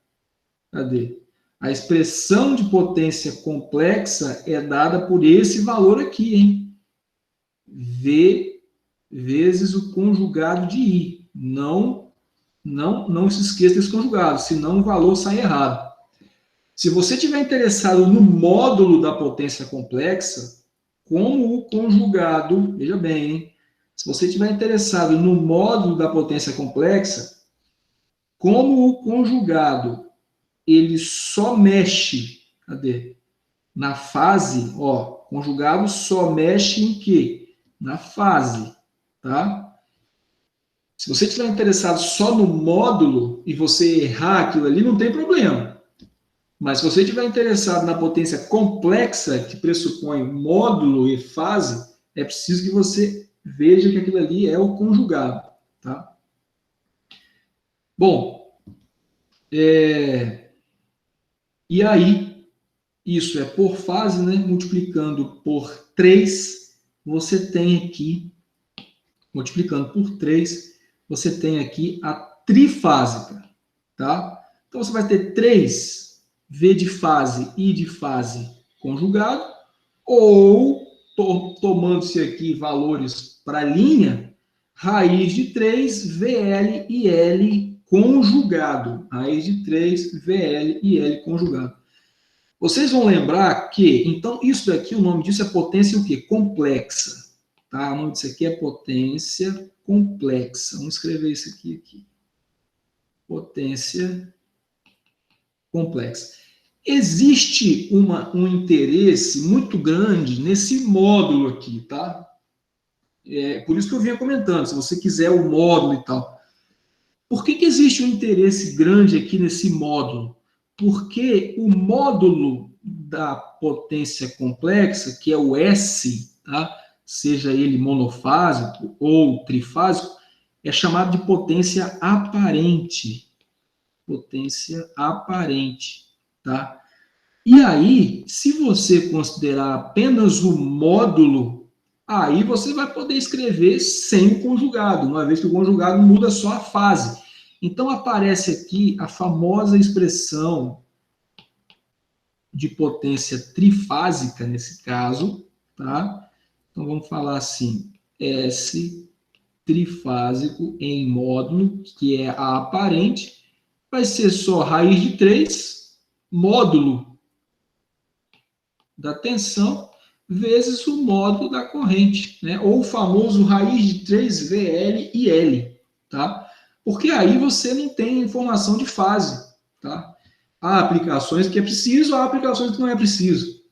cadê? A expressão de potência complexa é dada por esse valor aqui, hein? V vezes o conjugado de I. Não se esqueça desse conjugado, senão o valor sai errado. Se você estiver interessado no módulo da potência complexa, como o conjugado, veja bem, hein? Se você estiver interessado no módulo da potência complexa, como o conjugado ele só mexe, cadê? Na fase, ó, conjugado só mexe em quê? Na fase, tá? Se você estiver interessado só no módulo e você errar aquilo ali, não tem problema. Mas se você estiver interessado na potência complexa, que pressupõe módulo e fase, é preciso que você veja que aquilo ali é o conjugado, tá? Bom, e aí, isso é por fase, né? Multiplicando por 3, você tem aqui, multiplicando por 3, você tem aqui a trifásica, tá? Então, você vai ter 3 V de fase e de fase conjugado, ou, tomando-se aqui valores para linha, raiz de 3 VL e L conjugado. Raiz de 3 VL e L conjugado. Vocês vão lembrar que, então, isso daqui, o nome disso é potência o quê? Complexa. Tá? O nome disso aqui é potência complexa. Vamos escrever isso aqui. Potência complexa. Existe um interesse muito grande nesse módulo aqui, tá? Por isso que eu vinha comentando, se você quiser o módulo e tal. Por que existe um interesse grande aqui nesse módulo? Porque o módulo da potência complexa, que é o S, tá? Seja ele monofásico ou trifásico, é chamado de potência aparente. Potência aparente, tá? E aí, se você considerar apenas o módulo, aí você vai poder escrever sem o conjugado, uma vez que o conjugado muda só a fase. Então, aparece aqui a famosa expressão de potência trifásica, nesse caso, tá? Então, vamos falar assim, S trifásico em módulo, que é a aparente, vai ser só raiz de 3, módulo da tensão, vezes o módulo da corrente, né? Ou o famoso raiz de 3 VL e L, tá? Porque aí você não tem informação de fase, tá? Há aplicações que é preciso, há aplicações que não é preciso.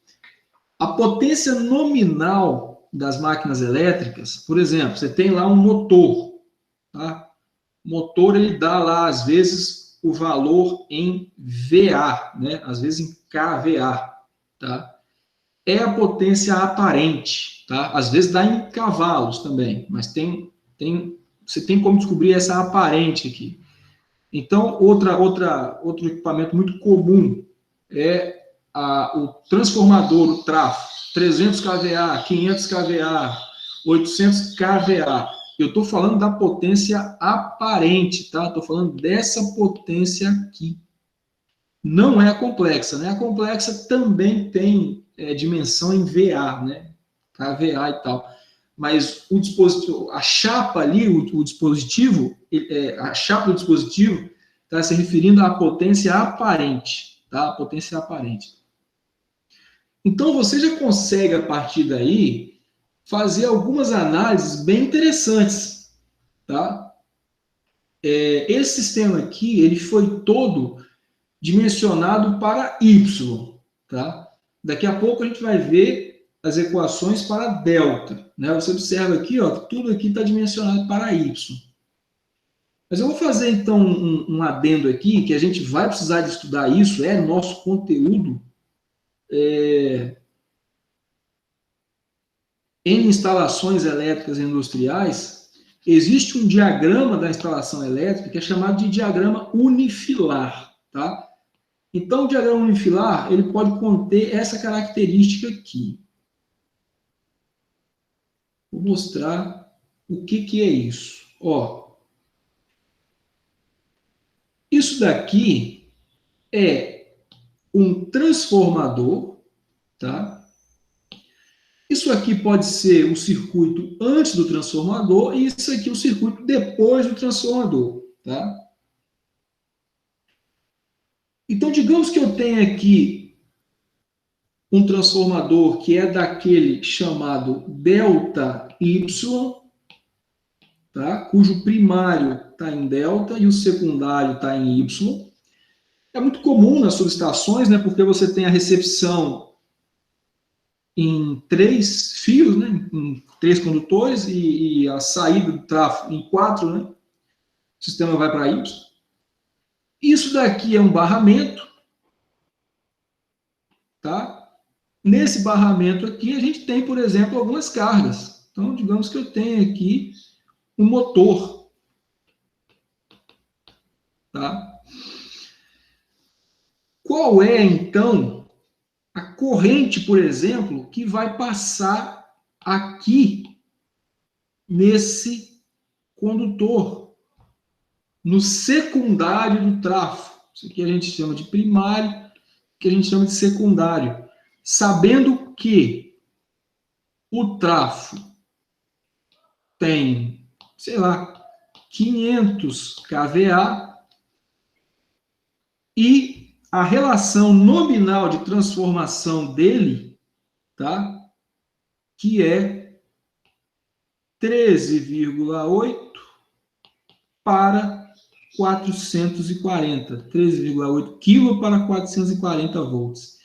A potência nominal das máquinas elétricas, por exemplo, você tem lá um motor, tá? O motor, ele dá lá, às vezes, o valor em VA, né? Às vezes em kVA, tá? É a potência aparente, tá? Às vezes dá em cavalos também, mas você tem como descobrir essa aparente aqui. Então, outro equipamento muito comum é o transformador, o trafo, 300 kVA, 500 kVA, 800 kVA. Eu estou falando da potência aparente, tá? Estou falando dessa potência aqui. Não é a complexa, né? A complexa também tem dimensão em VA, né? kVA e tal. Mas o dispositivo, a chapa ali, o dispositivo, a chapa do dispositivo está se referindo à potência aparente, tá? A potência aparente. Então você já consegue a partir daí fazer algumas análises bem interessantes, tá? Esse sistema aqui, ele foi todo dimensionado para Y, tá? Daqui a pouco a gente vai ver as equações para delta, né? Você observa aqui, ó, que tudo aqui está dimensionado para Y. Mas eu vou fazer então um adendo aqui, que a gente vai precisar de estudar isso, é nosso conteúdo em instalações elétricas industriais. Existe um diagrama da instalação elétrica que é chamado de diagrama unifilar, tá? Então, o diagrama unifilar, ele pode conter essa característica aqui. Vou mostrar o que é isso. Ó, isso daqui é um transformador, tá? Isso aqui pode ser o circuito antes do transformador e isso aqui é o circuito depois do transformador, tá? Então, digamos que eu tenha aqui um transformador que é daquele chamado ΔY, tá? Cujo primário está em delta e o secundário está em Y. É muito comum nas subestações, né? Porque você tem a recepção em 3 fios, né? Em 3 condutores e a saída do tráfego em 4, né? O sistema vai para Y. Isso daqui é um barramento, tá? Nesse barramento aqui, a gente tem, por exemplo, algumas cargas. Então, digamos que eu tenho aqui um motor, tá? Qual é, então, a corrente, por exemplo, que vai passar aqui nesse condutor, no secundário do tráfego? Isso aqui a gente chama de primário, que a gente chama de secundário. Sabendo que o tráfego tem, sei lá, 500 kVA e a relação nominal de transformação dele, tá? Que é 13,8 para 440, 13,8 kg para 440 volts.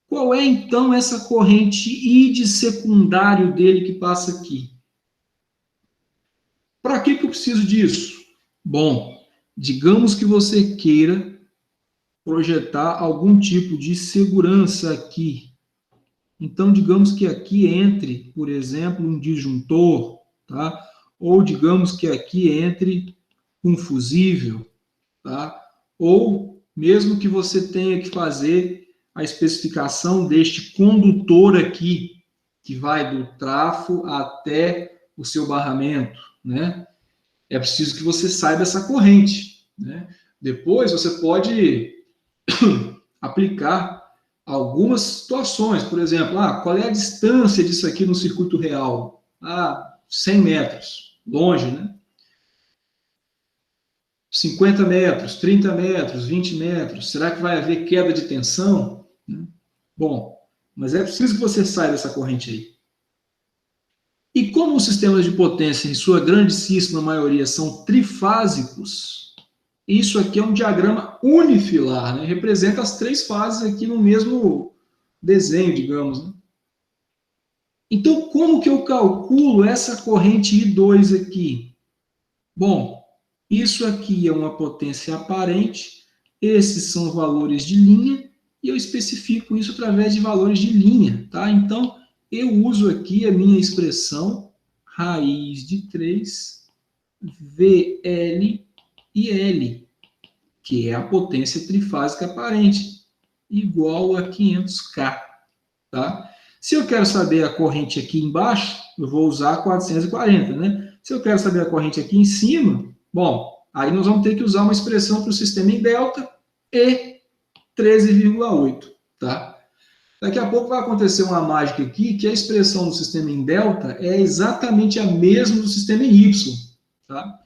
Qual é, então, essa corrente I de secundário dele que passa aqui? Para que eu preciso disso? Bom, digamos que você queira projetar algum tipo de segurança aqui. Então, digamos que aqui entre, por exemplo, um disjuntor, tá? Ou digamos que aqui entre um fusível, tá? Ou mesmo que você tenha que fazer a especificação deste condutor aqui, que vai do trafo até o seu barramento, né? É preciso que você saiba essa corrente, né? Depois você pode aplicar algumas situações, por exemplo, qual é a distância disso aqui no circuito real? 100 metros, longe, né? 50 metros, 30 metros, 20 metros, será que vai haver queda de tensão? Bom, mas é preciso que você saiba dessa corrente aí. E como os sistemas de potência, em sua grandíssima maioria, são trifásicos, isso aqui é um diagrama unifilar, né? Representa as 3 fases aqui no mesmo desenho, digamos, né? Então, como que eu calculo essa corrente I2 aqui? Bom, isso aqui é uma potência aparente, esses são valores de linha, e eu especifico isso através de valores de linha, tá? Então, eu uso aqui a minha expressão raiz de 3 VL e L, que é a potência trifásica aparente, igual a 500K, tá? Se eu quero saber a corrente aqui embaixo, eu vou usar 440, né? Se eu quero saber a corrente aqui em cima, bom, aí nós vamos ter que usar uma expressão para o sistema em delta e 13,8, tá? Daqui a pouco vai acontecer uma mágica aqui, que a expressão do sistema em delta é exatamente a mesma do sistema em Y, tá?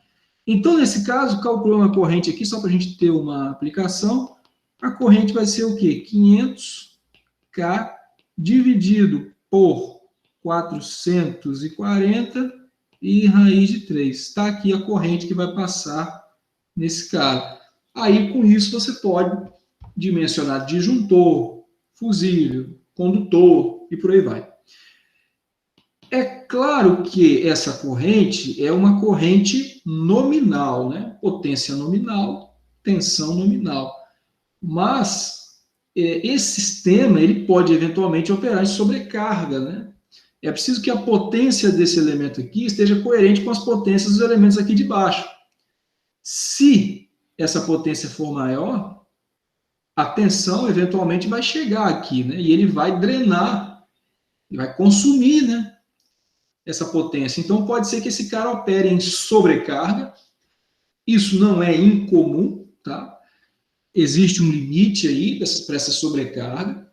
Então, nesse caso, calculando a corrente aqui, só para a gente ter uma aplicação, a corrente vai ser o quê? 500K dividido por 440 e raiz de 3. Está aqui a corrente que vai passar nesse caso. Aí, com isso, você pode dimensionar disjuntor, fusível, condutor e por aí vai. É claro que essa corrente é uma corrente nominal, né? Potência nominal, tensão nominal. Mas esse sistema ele pode eventualmente operar em sobrecarga, né? É preciso que a potência desse elemento aqui esteja coerente com as potências dos elementos aqui de baixo. Se essa potência for maior, a tensão eventualmente vai chegar aqui, né? E ele vai drenar, ele vai consumir, né? Essa potência. Então pode ser que esse cara opere em sobrecarga. Isso não é incomum, tá? Existe um limite aí para essa sobrecarga.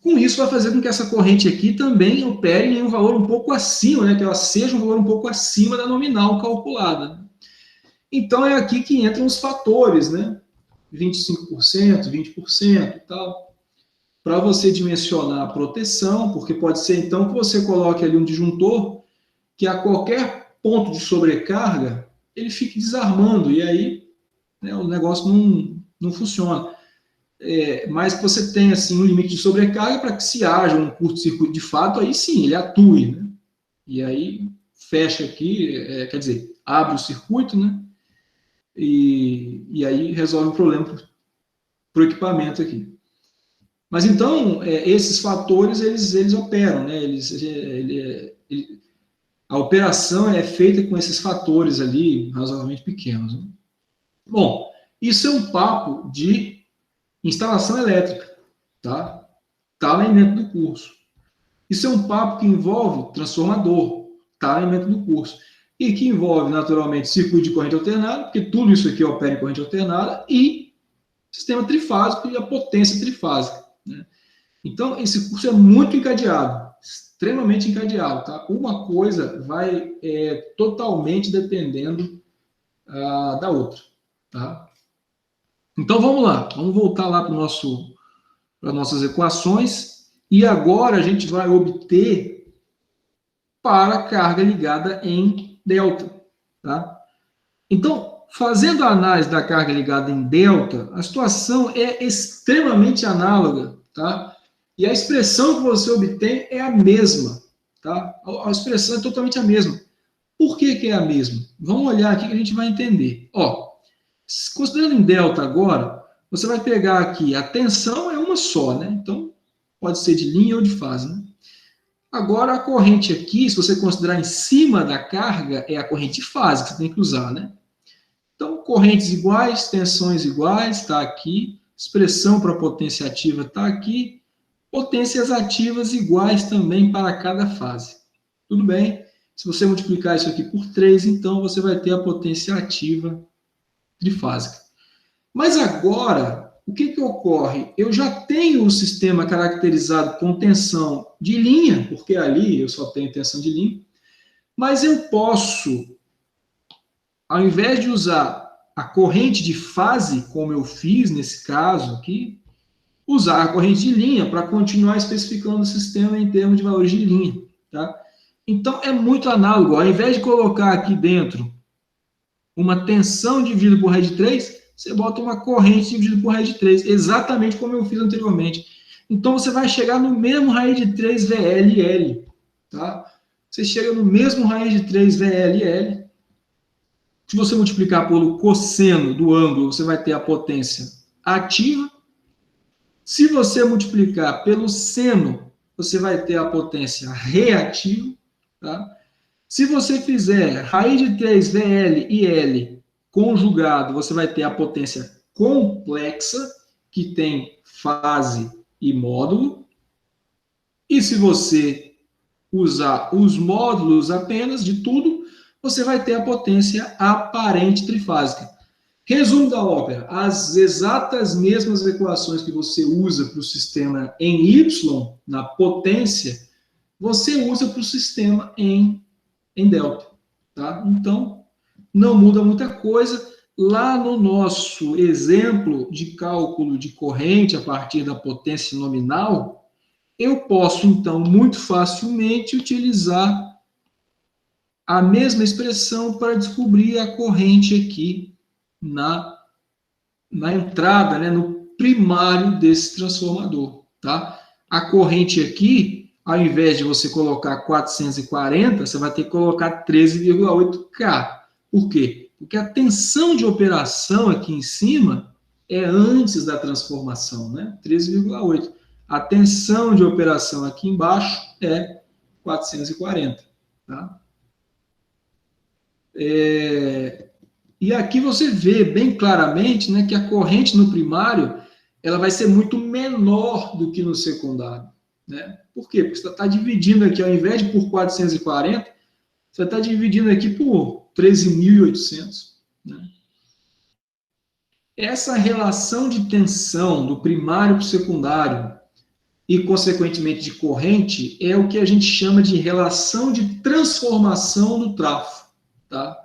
Com isso, vai fazer com que essa corrente aqui também opere em um valor um pouco acima, né? Que ela seja um valor um pouco acima da nominal calculada. Então, é aqui que entram os fatores, né? 25%, 20% e tal. Para você dimensionar a proteção, porque pode ser, então, que você coloque ali um disjuntor que a qualquer ponto de sobrecarga, ele fique desarmando, e aí, né, o negócio não funciona. Mas que você tem assim, um limite de sobrecarga para que, se haja um curto-circuito de fato, aí sim, ele atue, né? E aí fecha aqui, quer dizer, abre o circuito, né? E aí resolve o problema para o equipamento aqui. Mas então, esses fatores, eles operam, né? A operação é feita com esses fatores ali, razoavelmente pequenos, né? Bom, isso é um papo de instalação elétrica, tá? Tá lá dentro do curso. Isso é um papo que envolve transformador, tá lá dentro do curso. E que envolve, naturalmente, circuito de corrente alternada, porque tudo isso aqui opera em corrente alternada, e sistema trifásico e a potência trifásica, né? Então, esse curso é muito encadeado, extremamente encadeado, tá? Uma coisa vai totalmente dependendo da outra, tá? Então, vamos lá. Vamos voltar lá para nossas equações. E agora a gente vai obter para carga ligada em delta, tá? Então, fazendo a análise da carga ligada em delta, a situação é extremamente análoga, tá? E a expressão que você obtém é a mesma, tá? A expressão é totalmente a mesma. Por que é a mesma? Vamos olhar aqui que a gente vai entender. Ó, considerando em delta agora, você vai pegar aqui, a tensão é uma só, né? Então, pode ser de linha ou de fase, né? Agora, a corrente aqui, se você considerar em cima da carga, é a corrente de fase que você tem que usar, né? Então, correntes iguais, tensões iguais, está aqui. Expressão para potência ativa está aqui. Potências ativas iguais também para cada fase. Tudo bem? Se você multiplicar isso aqui por 3, então você vai ter a potência ativa trifásica. Mas agora, o que ocorre? Eu já tenho o sistema caracterizado com tensão de linha, porque ali eu só tenho tensão de linha, mas eu posso, ao invés de usar a corrente de fase, como eu fiz nesse caso aqui, usar a corrente de linha para continuar especificando o sistema em termos de valores de linha, tá? Então, é muito análogo. Ao invés de colocar aqui dentro uma tensão dividida por raiz de 3, você bota uma corrente dividida por raiz de 3, exatamente como eu fiz anteriormente. Então, você vai chegar no mesmo raiz de 3 VLL, tá? Você chega no mesmo raiz de 3 VLL. Se você multiplicar pelo cosseno do ângulo, você vai ter a potência ativa. Se você multiplicar pelo seno, você vai ter a potência reativa, tá? Se você fizer raiz de 3 VL e L conjugado, você vai ter a potência complexa, que tem fase e módulo. E se você usar os módulos apenas de tudo, você vai ter a potência aparente trifásica. Resumo da ópera: as exatas mesmas equações que você usa para o sistema em Y, na potência, você usa para o sistema em delta, tá? Então, não muda muita coisa. Lá no nosso exemplo de cálculo de corrente a partir da potência nominal, eu posso, então, muito facilmente utilizar a mesma expressão para descobrir a corrente aqui na entrada, né, no primário desse transformador, tá? A corrente aqui, ao invés de você colocar 440, você vai ter que colocar 13,8K. Por quê? Porque a tensão de operação aqui em cima é antes da transformação, né? 13,8. A tensão de operação aqui embaixo é 440, tá? E aqui você vê bem claramente, né, que a corrente no primário ela vai ser muito menor do que no secundário, né? Por quê? Porque você está dividindo aqui, ao invés de por 440, você está dividindo aqui por 13.800, né? Essa relação de tensão do primário para o secundário e, consequentemente, de corrente é o que a gente chama de relação de transformação do trafo, tá?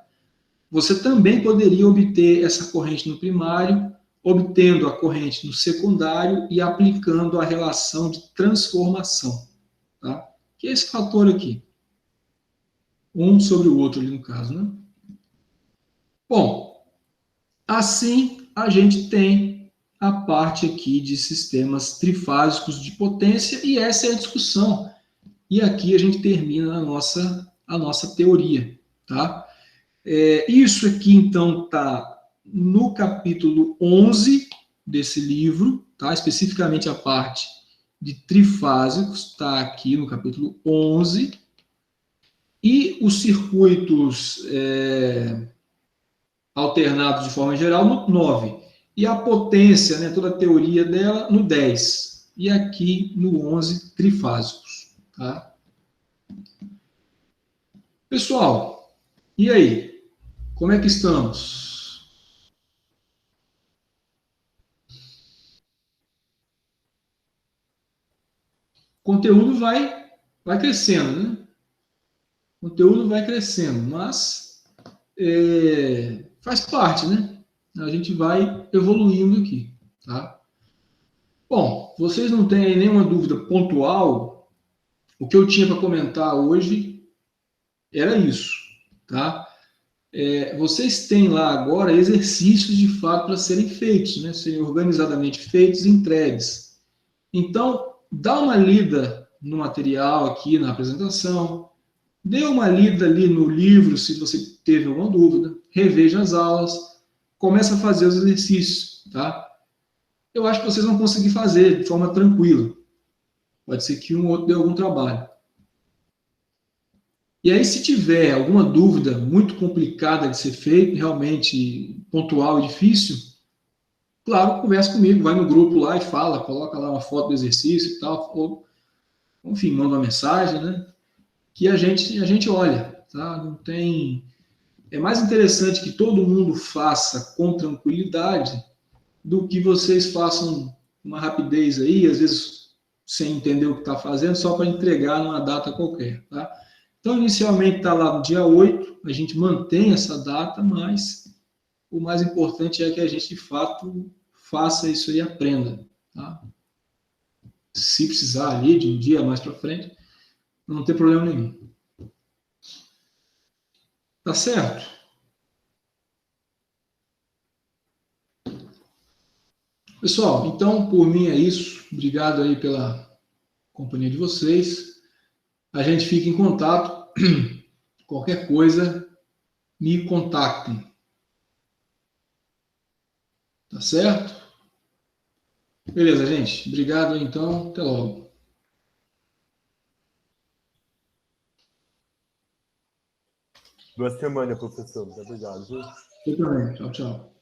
Você também poderia obter essa corrente no primário, obtendo a corrente no secundário e aplicando a relação de transformação, tá? Que é esse fator aqui. um sobre o outro ali no caso, né? Bom, assim a gente tem a parte aqui de sistemas trifásicos de potência e essa é a discussão. E aqui a gente termina a nossa teoria, tá? Isso aqui, então, está no capítulo 11 desse livro, tá? Especificamente a parte de trifásicos, está aqui no capítulo 11. E os circuitos alternados de forma geral no 9. E a potência, né, toda a teoria dela, no 10. E aqui no 11, trifásicos. Tá? Pessoal, e aí? Como é que estamos? O conteúdo vai crescendo, né? O conteúdo vai crescendo, mas faz parte, né? A gente vai evoluindo aqui, tá? Bom, vocês não têm aí nenhuma dúvida pontual? O que eu tinha para comentar hoje era isso, tá? Vocês têm lá agora exercícios de fato para serem feitos, né? Serem organizadamente feitos e entregues. Então, dá uma lida no material aqui na apresentação, dê uma lida ali no livro se você teve alguma dúvida, reveja as aulas, comece a fazer os exercícios, tá? Eu acho que vocês vão conseguir fazer de forma tranquila. Pode ser que um ou outro dê algum trabalho. E aí, se tiver alguma dúvida muito complicada de ser feita, realmente pontual e difícil, claro, conversa comigo, vai no grupo lá e fala, coloca lá uma foto do exercício e tal, ou, enfim, manda uma mensagem, né? Que a gente olha, tá? Não tem. É mais interessante que todo mundo faça com tranquilidade do que vocês façam uma rapidez aí, às vezes sem entender o que está fazendo, só para entregar numa data qualquer, tá? Então, inicialmente está lá no dia 8, a gente mantém essa data, mas o mais importante é que a gente, de fato, faça isso e aprenda. Tá? Se precisar ali de um dia mais para frente, não tem problema nenhum. Tá certo? Pessoal, então, por mim é isso. Obrigado aí pela companhia de vocês. A gente fica em contato. Qualquer coisa, me contactem. Tá certo? Beleza, gente. Obrigado, então. Até logo. Boa semana, professor. Muito obrigado. Viu? Você também. Tchau, tchau.